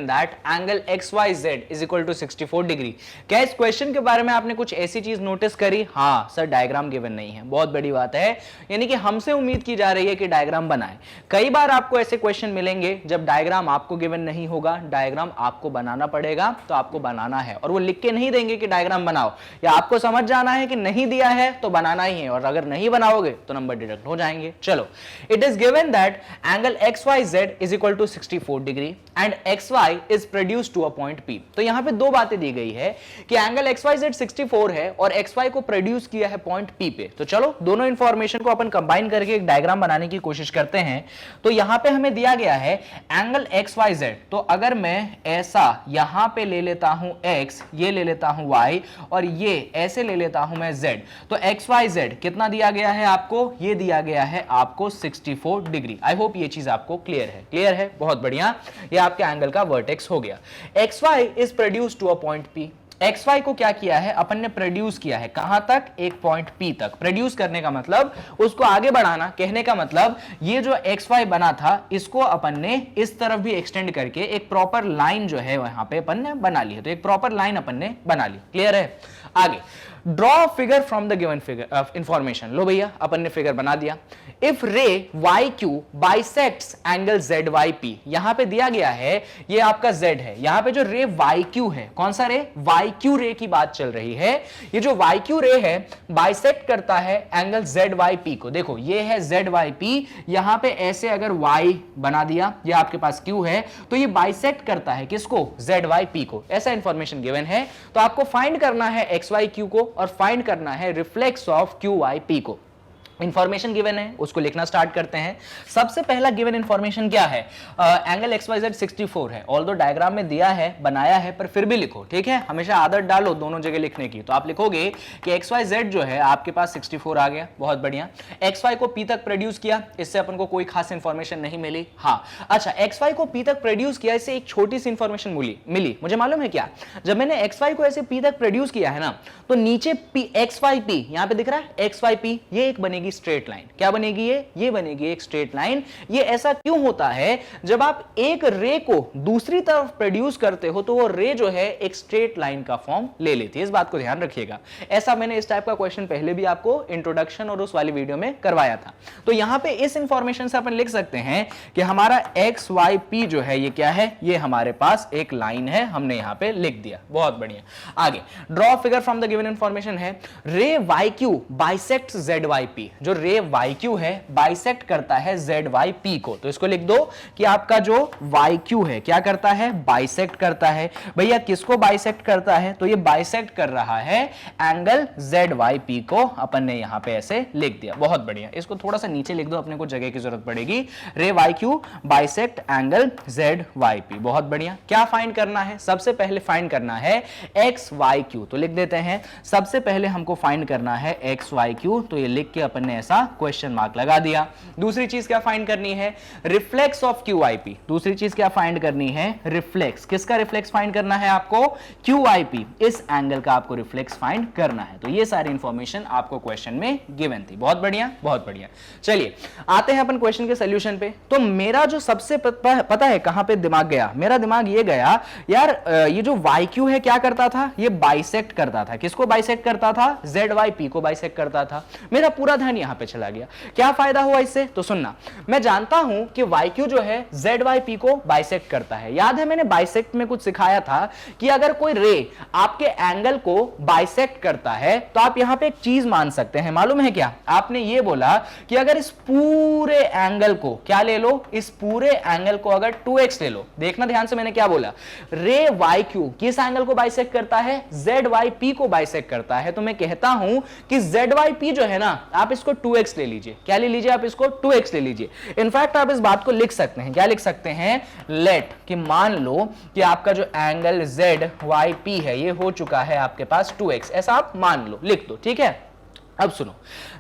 that angle XYZ is equal to 64 degree. क्या इस क्वेश्चन के बारे में आपने कुछ ऐसी चीज नोटिस करी? हाँ सर, डायग्राम गिवन नहीं है, बहुत बड़ी बात है। यानी कि हमसे उम्मीद की जा रही है कि डायग्राम बनाए। कई बार आपको ऐसे क्वेश्चन मिलेंगे जब डायग्राम आपको गिवन नहीं होगा, डायग्राम आपको बनाना पड़ेगा। तो आपको बनाना है और वो लिख के नहीं देंगे कि डायग्राम बनाओ, या आपको समझ जाना है कि नहीं दिया है तो बनाना ही है, और अगर नहीं बनाओगे तो नंबर डिडक्ट हो जाएंगे। चलो, it is given that angle XYZ is equal to 64 degree and XY is produced to a point P। तो यहां पे दो बातें दी गई है कि एंगल XYZ 64 है और XY को प्रोड्यूस किया है पॉइंट P पे। तो चलो दोनों इंफॉर्मेशन को अपन कंबाइन करके एक डायग्राम बनाने की कोशिश करते हैं। तो यहां पे हमें दिया गया है एंगल XYZ। तो अगर मैं ऐसा यहां पे ले लेता हूं X, ये ले लेता हूं Y और ये ऐसे ले लेता हूं मैं Z, तो XYZ कितना दिया गया है आपको? ये दिया गया है आपको 64 डिग्री। आई होप ये चीज आपको क्लियर है, बहुत बढ़िया। ये आपके एंगल का वर्टेक्स हो गया। XY is produced to a point P। XY को क्या किया है अपन ने? प्रोड्यूस किया है। कहां तक? एक पॉइंट P तक। प्रोड्यूस करने का मतलब उसको आगे बढ़ाना, कहने का मतलब ये जो XY बना था इसको अपन ने इस तरफ भी एक्सटेंड करके एक प्रॉपर लाइन जो है वहां पे अपन ने बना ली है। तो एक प्रॉपर लाइन अपन ने बना ली। क्लियर है? आगे draw figure from the given figure information. लो भैया अपन ने फिगर बना दिया। इफ रे YQ बाइसेक्ट्स एंगल ZYP, यहां पे दिया गया है ये आपका Z है। यहां पे जो रे YQ है, कौन सा रे? YQ रे की बात चल रही है। ये जो YQ रे है बाइसेक्ट करता है एंगल ZYP को। देखो ये है ZYP, यहां पे ऐसे अगर Y बना दिया, ये आपके पास Q है, तो ये बाइसेक्ट करता है किसको? ZYP को। ऐसा इंफॉर्मेशन गिवन है। तो आपको फाइंड करना है XYQ को और फाइंड करना है रिफ्लेक्स ऑफ QYP को। इंफॉर्मेशन गिवन है, उसको लिखना स्टार्ट करते हैं। सबसे पहला गिवन इंफॉर्मेशन क्या है? एंगल XYZ 64 है। ऑल्दो डायग्राम में दिया है, बनाया है, पर फिर भी लिखो, ठीक है? हमेशा आदत डालो दोनों जगह लिखने की। तो आप लिखोगे कि XYZ जो है आपके पास 64 आ गया, बहुत बढ़िया। XY को P तक प्रोड्यूस किया, इससे अपन को कोई खास इंफॉर्मेशन नहीं मिली। हाँ अच्छा, XY को P तक प्रोड्यूस किया, इससे एक छोटी सी इंफॉर्मेशन मिली। मुझे मालूम है क्या? जब मैंने XY को ऐसे P तक प्रोड्यूस किया है ना, तो नीचे XYP यहां पे दिख रहा है XYP, ये एक बनेगी स्ट्रेट लाइन। क्या बनेगी? ये बनेगी एक स्ट्रेट लाइन। ये ऐसा क्यों होता है? जब आप एक रे को दूसरी तरफ प्रोड्यूस करते हो तो वो रे जो है एक स्ट्रेट लाइन का फॉर्म ले लेती है। इस बात को ध्यान रखिएगा। ऐसा मैंने इस टाइप का क्वेश्चन पहले भी आपको इंट्रोडक्शन और उस वाली वीडियो में करवाया था। तो यहां पे इस इंफॉर्मेशन से अपन लिख सकते हैं कि हमारा XYP जो है ये क्या है? ये हमारे पास एक लाइन है, हमने यहां पे लिख दिया। बहुत बढ़िया। आगे draw figure from the given information है रे YQ बाइसेक्ट ZYP। जो रे YQ है बाइसेक्ट करता है ZYP को। तो इसको लिख दो कि आपका जो YQ है क्या करता है? बाइसेक्ट करता है। भैया किसको बाइसेक्ट करता है? तो ये बाइसेक्ट कर रहा है एंगल ZYP को। अपन ने यहां पे ऐसे लिख दिया, बहुत बढ़िया। इसको थोड़ा सा नीचे लिख दो, अपने को जगह की जरूरत पड़ेगी। रे YQ बाइसेक्ट एंगल ZYP, बहुत बढ़िया। क्या फाइंड करना है? सबसे पहले फाइंड करना है XYQ। तो लिख देते हैं सबसे पहले हमको फाइंड करना है XYQ। तो ये लिख के अपन ने ऐसा क्वेश्चन मार्क लगा दिया। दूसरी चीज क्या फाइंड करनी है? Reflex of QYP। दूसरी चीज क्या फाइंड करनी है? रिफ्लेक्स। किसका रिफ्लेक्स फाइंड करना है आपको? QYP। इस एंगल का आपको रिफ्लेक्स फाइंड करना है। तो ये सारी इंफॉर्मेशन आपको क्वेश्चन में गिवन थी। बहुत बढ़िया, बहुत बढ़िया। चलिए आते हैं अपन क्वेश्चन के सोल्यूशन पे। तो मेरा जो सबसे पता है कहां पे दिमाग गया? मेरा दिमाग ये गया यार, ये जो YQ है क्या करता था? ये बाइसेक्ट करता था। किसको बाइसेक्ट करता था? ZYP को बाइसेक्ट करता था। मेरा पूरा ध्यान साइन यहां पे चला गया। क्या फायदा हुआ इससे? तो सुनना, मैं जानता हूं कि YQ जो है ZYP को बाइसेक्ट करता है। याद है मैंने बाइसेक्ट में कुछ सिखाया था कि अगर कोई रे आपके एंगल को बाइसेक्ट करता है तो आप यहां पे एक चीज मान सकते हैं, मालूम है क्या? आपने ये बोला कि अगर इस पूरे एंगल को क्या ले लो, इस पूरे एंगल को अगर 2x ले लो, देखना ध्यान से मैंने क्या बोला, रे YQ किस एंगल को बाइसेक्ट करता है? ZYP को बाइसेक्ट करता है। तो मैं कहता हूं कि ZYP जो है ना, आप इसको 2x ले लीजिए। क्या ले लीजिए? आप इसको 2x ले लीजिए। इनफैक्ट आप इस बात को लिख सकते हैं, क्या लिख सकते हैं? लेट कि मान लो कि आपका जो एंगल ZYP है ये हो चुका है आपके पास 2x, ऐसा आप मान लो, लिख दो, ठीक है। अब सुनो,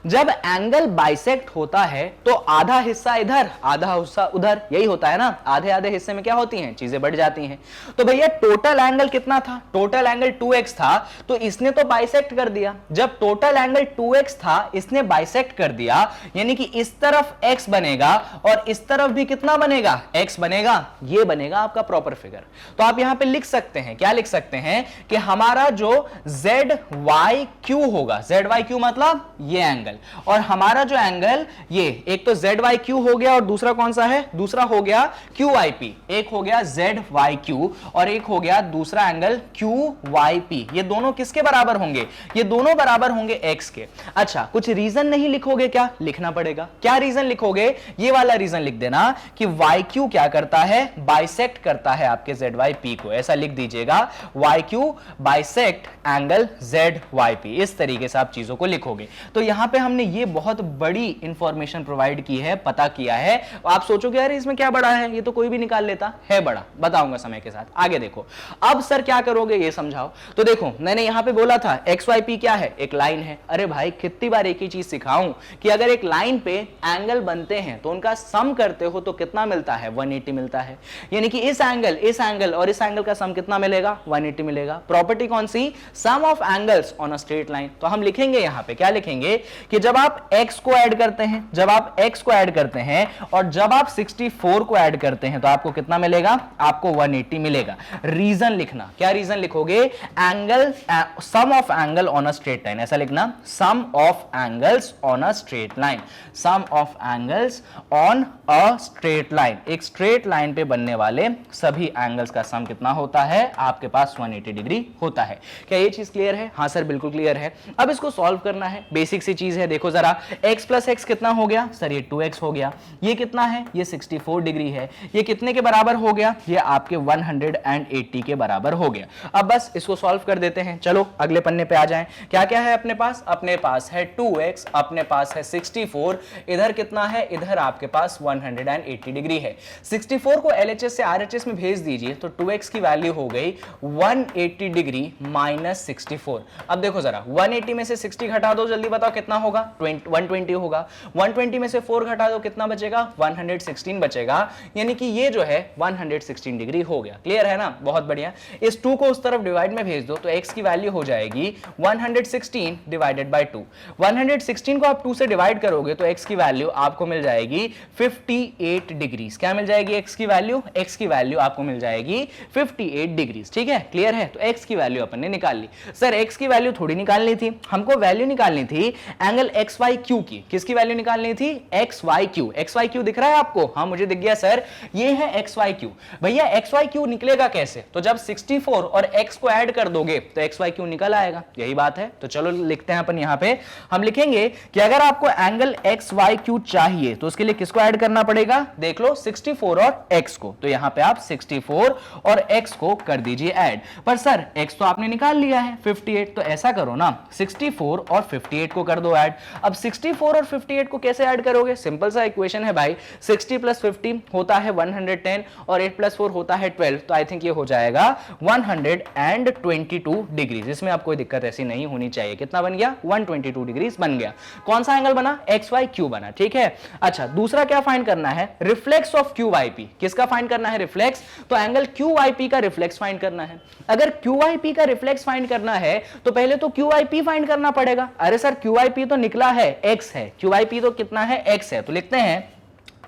जब एंगल बाइसेक्ट होता है तो आधा हिस्सा इधर आधा हिस्सा उधर, यही होता है ना। आधे आधे हिस्से में क्या होती हैं? चीजें बढ़ जाती हैं। तो भैया टोटल एंगल कितना था? टोटल एंगल 2x था, तो इसने तो बाइसेक्ट कर दिया। जब टोटल एंगल 2x था, इसने बाइसेक्ट कर दिया, यानी कि इस तरफ x बनेगा और इस तरफ भी कितना बनेगा? x बनेगा। ये बनेगा आपका प्रॉपर फिगर। तो आप यहां पे लिख सकते हैं, क्या लिख सकते हैं कि हमारा जो ZYQ होगा, ZYQ मतलब ये एंगल, और हमारा जो एंगल ये एक तो ZYQ हो गया और दूसरा कौन सा है? दूसरा हो गया QYP। एक हो गया ZYQ और एक हो गया दूसरा एंगल QYP। ये दोनों किसके बराबर होंगे? ये दोनों बराबर होंगे x के। अच्छा, कुछ रीजन नहीं लिखोगे क्या? लिखना पड़ेगा। क्या रीजन लिखोगे? ये वाला रीजन लिख देना कि YQ क्या करता है? बाइसेक्ट करता है आपके ZYP को। ऐसा लिख दीजिएगा, YQ बाइसेक्ट एंगल ZYP। इस तरीके से आप चीजों को लिखोगे। तो यहां पे हमने ये बहुत बड़ी इंफॉर्मेशन प्रोवाइड की है, पता किया है। आप सोचोगे यार इसमें क्या बड़ा है, ये तो कोई भी निकाल लेता है। बड़ा बताऊंगा समय के साथ। आगे देखो, अब सर क्या करोगे ये समझाओ। तो देखो, मैंने यहां पे बोला था XYP क्या है? एक लाइन है। अरे भाई कितनी बार एक ही चीज सिखाऊं कि अगर एक लाइन पे एंगल बनते हैं तो उनका सम करते हो तो कितना मिलता है? 180 मिलता है। यानी कि इस एंगल और इस एंगल का सम कितना मिलेगा? 180 मिलेगा। प्रॉपर्टी कौन सी? Sum of angles on a straight line. तो हम लिखेंगे यहां पे, क्या लिखेंगे कि जब आप x को ऐड करते हैं, जब आप x को ऐड करते हैं और जब आप 64 को ऐड करते हैं तो आपको कितना मिलेगा? आपको 180 मिलेगा। रीजन लिखना, क्या रीजन लिखोगे? Angle, sum of angle on a straight line. ऐसा लिखना, sum of angles on a straight line. Sum of angles on a straight line. एक स्ट्रेट लाइन पे बनने वाले सभी एंगल्स का सम कितना होता है? आपके पास 180 डिग्री होता है। क्या ये चीज क्लियर है? हाँ सर बिल्कुल क्लियर है। अब इसको सॉल्व करना है, बेसिक सी चीज है। देखो जरा, x प्लस x कितना हो गया? सर ये 2x हो गया। ये कितना है? ये 64 डिग्री है। ये कितने के बराबर हो गया? ये आपके 180 के बराबर हो गया। अब बस इसको सॉल्व कर देते हैं। चलो अगले पन्ने पे आ जाएं। क्या क्या है अपने पास? अपने पास है 2x, अपने पास है 64, इधर कितना है? इधर आपके पास 180 डिग्री है। 64 को LHS से RHS में भेज दीजिए तो 2x की वैल्यू हो गई 180 डिग्री माइनस 64। अब देखो जरा, 180 में से 60 घटा दो, जल्दी बताओ कितना होगा? 120 होगा। 120 में से 4 घटा दो, कितना बचेगा? 116 बचेगा। यानी कि ये जो है 116 डिग्री हो गया। क्लियर है ना? बहुत बढ़िया। इस 2 को उस तरफ डिवाइड में भेज दो तो x की वैल्यू हो जाएगी 116 डिवाइडेड बाय 2। 116 को आप 2 से डिवाइड करोगे तो x की वैल्यू आपको मिल जाएगी 58 डिग्री। क्या मिल जाएगी x की वैल्यू? x की वैल्यू आपको मिल जाएगी 58 डिग्री। ठीक है, क्लियर है? तो x की वैल्यू अपन ने निकाल ली। सर x की वैल्यू थोड़ी निकालनी थी, हमको वैल्यू निकालनी थी एंगल XYQ की। किसकी वैल्यू निकालनी थी? XYQ। XYQ दिख रहा है आपको? हाँ मुझे दिख गया सर, ये है XYQ। भैया XYQ निकलेगा कैसे? तो जब 64 और x को ऐड कर दोगे तो XYQ निकल आएगा। यही बात है। तो चलो लिखते हैं अपन यहां पे। हम लिखेंगे कि अगर आपको एंगल XYQ चाहिए तो उसके लिए किसको ऐड करना पड़ेगा? देख लो, 64 और x को। तो यहां पे आप 64 और x को कर दीजिए ऐड। पर सर x तो आपने निकाल लिया है 58, तो ऐसा करो ना, 64 और 58 को कर दो ऐड। अब 64 और 58 को कैसे ऐड करोगे? सिंपल सा इक्वेशन है भाई, 60 प्लस 50 होता है 110 और 8 प्लस 4 होता है 12। तो आई थिंक ये हो जाएगा 122 डिग्रीज। इसमें आप कोई दिक्कत ऐसी नहीं होनी चाहिए। कितना बन गया? 122 डिग्रीज बन गया। कौन सा एंगल बना? XYQ बना। ठीक है। अच्छा, दूसरा क्या फाइंड करना है? Reflex of QYP। किसका फाइंड करना है? रिफ्लेक्स। तो एंगल QYP का रिफ्लेक्स फाइंड करना है। अगर QYP का रिफ्लेक्स फाइंड करना है तो पहले तो QYP फाइंड करना पड़ेगा। अरे सर QYP तो निकला है x है, QYP तो कितना है? x है। तो लिखते हैं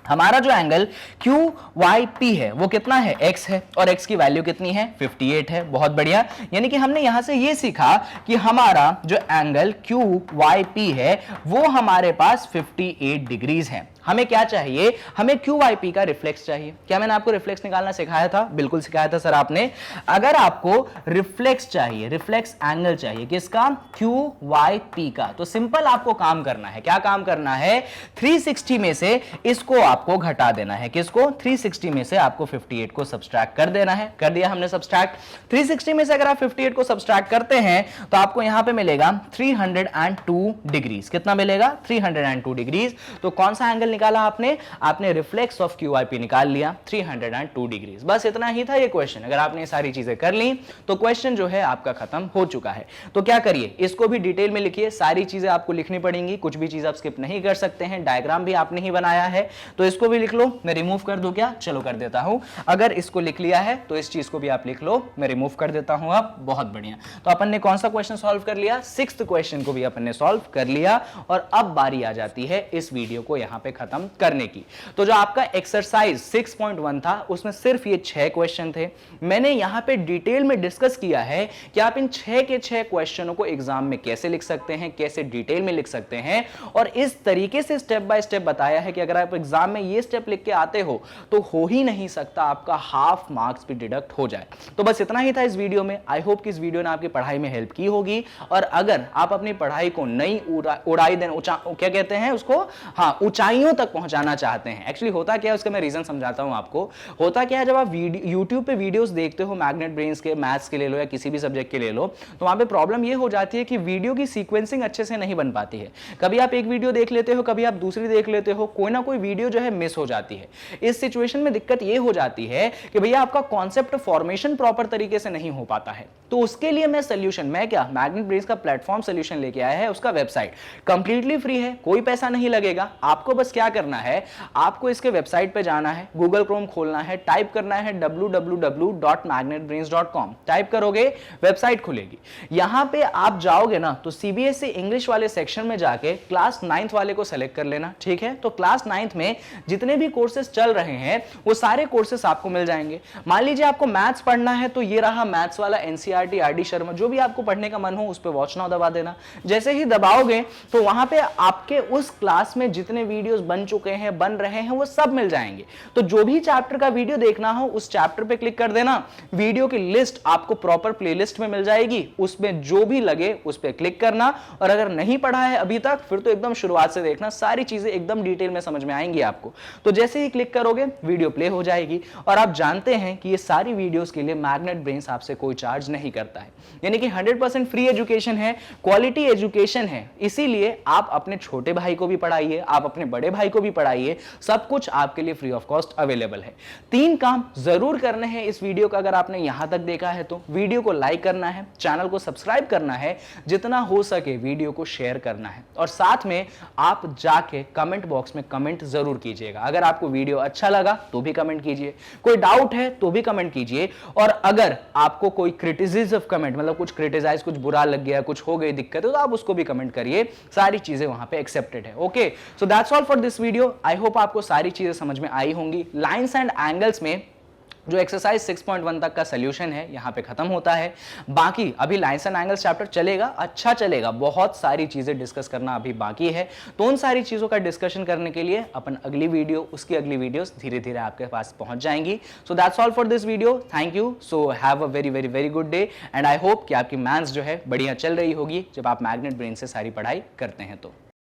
हमारा जो एंगल QYP है वो कितना है, x है, और x की वैल्यू कितनी है, 58 है। बहुत बढ़िया, यानी कि हमने यहां से ये सीखा कि हमारा जो एंगल QYP है वो हमारे पास 58 डिग्रीज है। हमें क्या चाहिए, हमें QYP का रिफ्लेक्स चाहिए। क्या मैंने आपको रिफ्लेक्स निकालना सिखाया था? बिल्कुल सिखाया था सर आपने। अगर आपको रिफ्लेक्स चाहिए, रिफ्लेक्स एंगल चाहिए किसका, QYP का, तो सिंपल आपको काम करना है। क्या काम करना है, 360 में से इसको आपको घटा देना है। किसको, 360 में से आपको 58 को सब्सट्रैक्ट कर देना है। कर दिया हमने सब्सट्रैक्ट। 360 में से अगर आप 58 को सब्सट्रैक्ट करते हैं तो आपको यहां पे मिलेगा 302 डिग्रीज। कितना मिलेगा, 302 डिग्रीज। तो कौन सा एंगल निकाला आपने रिफ्लेक्स ऑफ QYP निकाल लिया, 302 डिग्रीज। बस इतना ही था ये क्वेश्चन। अगर आपने ये सारी चीजें कर ली तो क्वेश्चन जो है आपका खत्म हो चुका है। तो क्या करिए, इसको भी डिटेल में लिखिए, सारी चीजें आपको लिखनी पड़ेंगी, कुछ भी चीज आप स्किप नहीं कर सकते हैं। डायग्राम भी आपने ही बनाया है तो इसको भी लिख लो। मैं रिमूव कर दूं क्या, चलो कर देता हूं। अगर इसको लिख लिया है तो इस चीज को भी आप लिख लो, मैं रिमूव कर देता हूं। अब बहुत बढ़िया, तो अपन ने कौन सा क्वेश्चन सॉल्व कर लिया, 6th क्वेश्चन को भी अपन ने सॉल्व कर लिया। और अब बारी आ जाती है इस वीडियो को यहां पे खत्म करने की। तो जो आपका एक्सरसाइज 6.1 था उसमें सिर्फ ये 6 क्वेश्चन थे। मैंने यहां पे डिटेल में डिस्कस किया है कि आप इन 6 के 6 क्वेश्चनों को एग्जाम में कैसे लिख सकते हैं, कैसे डिटेल में लिख सकते हैं, और इस तरीके से स्टेप बाय स्टेप बताया है कि अगर आप एग्जाम में ये स्टेप लिख के आते हो तो हो ही नहीं सकता आपका हाफ मार्क्स भी डिडक्ट हो जाए। तो बस इतना ही था इस वीडियो में। आई होप कि इस वीडियो ने आपकी पढ़ाई में हेल्प की होगी। और अगर आप अपनी पढ़ाई को नई उड़ाई देना, क्या कहते हैं उसको, हाँ, ऊंचाइयों तक पहुंचाना चाहते हैं। एक्चुअली होता क्या है उसका मैं रीजन समझाता हूं आपको। होता क्या है, जब आप यूट्यूब पे वीडियोस देखते हो, मैग्नेट ब्रेन्स के, मैथ्स के ले लो या किसी भी सब्जेक्ट के ले लो, तो वहां पे प्रॉब्लम ये हो जाती है कि वीडियो की सीक्वेंसिंग अच्छे से नहीं बन पाती है। कभी आप एक वीडियो देख लेते हो, कभी आप दूसरी देख लेते हो, कोई ना कोई वीडियो जो है मिस हो जाती है। इस सिचुएशन में दिक्कत ये हो जाती है कि भैया आपका कॉन्सेप्ट फॉर्मेशन प्रॉपर तरीके से नहीं हो पाता है। तो उसके लिए मैं सोल्यूशन, मैं क्या, मैग्नेट ब्रेन्स का प्लेटफॉर्म सोल्यूशन लेके आया है। उसका वेबसाइट कंप्लीटली फ्री है, कोई पैसा नहीं लगेगा। आपको बस क्या करना है, आपको इसके वेबसाइट पे जाना है, गूगल क्रोम खोलना है, टाइप करना है www.magnetbrains.com। टाइप करोगे वेबसाइट खुलेगी। यहां पे आप जाओगे ना तो सीबीएसई इंग्लिश वाले सेक्शन में जाके क्लास 9th वाले को सेलेक्ट कर लेना, ठीक है। तो क्लास 9th में जितने भी कोर्सेज चल रहे हैं वो सारे कोर्सेज आपको मिल जाएंगे। मान लीजिए आपको मैथ्स पढ़ना है तो ये रहा मैथ्स वाला, एनसीईआरटी, आरडी शर्मा, जो भी आपको पढ़ने का मन हो उस पर वॉच नाउ दबा देना। जैसे ही दबाओगे तो वहां पे आपके उस क्लास में जितने वीडियोस बन चुके हैं, बन रहे हैं, वो सब मिल जाएंगे। तो जो भी चैप्टर का वीडियो देखना हो उस चैप्टर पे क्लिक कर देना, वीडियो की लिस्ट आपको प्रॉपर प्लेलिस्ट में मिल जाएगी, उसमें जो भी लगे उस पे क्लिक करना। और अगर नहीं पढ़ा है अभी तक फिर तो एकदम शुरुआत से देखना, सारी चीजें एकदम डिटेल में समझ में आएंगी आपको। तो जैसे ही क्लिक करोगे वीडियो प्ले हो जाएगी। और आप जानते हैं कि ये सारी वीडियोस के लिए मैग्नेट ब्रेन्स आपसे कोई चार्ज नहीं करता है, यानी कि 100% फ्री एजुकेशन है, क्वालिटी एजुकेशन है। इसीलिए आप अपने छोटे भाई को भी पढ़ाइए, आप अपने बड़े भाई को भी पढ़ाइए, सब कुछ आपके लिए फ्री ऑफ कॉस्ट अवेलेबल है। 3 काम जरूर करने हैं इस वीडियो का। अगर आपने यहां तक देखा है तो वीडियो को लाइक करना है, चैनल को सब्सक्राइब करना है, जितना हो सके वीडियो को शेयर करना है, और साथ में आप जाके कमेंट बॉक्स में कमेंट जरूर कीजिएगा। अगर आपको वीडियो अच्छा लगा तो भी कमेंट कीजिए, कोई डाउट है तो भी कमेंट कीजिए, और अगर आपको कोई क्रिटिसिज्म कमेंट, मतलब कुछ क्रिटिसाइज, कुछ बुरा लग गया, कुछ हो गई दिक्कत है, तो आप उसको भी कमेंट करिए। सारी चीजें वहां पे एक्सेप्टेड है। Okay, so that's all for this video. I hope आपको सारी चीजें समझ में आई होंगी। लाइंस एंड एंगल्स में जो एक्सरसाइज 6.1 तक का सोल्यूशन है यहां पे खत्म होता है। बाकी अभी लाइंस एंड एंगल्स चैप्टर चलेगा, अच्छा चलेगा, बहुत सारी चीजें डिस्कस करना अभी बाकी है। तो उन सारी चीजों का डिस्कशन करने के लिए अपन अगली वीडियो, उसकी अगली वीडियोस धीरे धीरे आपके पास पहुंच जाएंगी। So that's all for this video. Thank you. So have a very very very good day, and I hope कि आपकी मैथ्स जो है बढ़िया चल रही होगी जब आप मैग्नेट ब्रेन से सारी पढ़ाई करते हैं तो।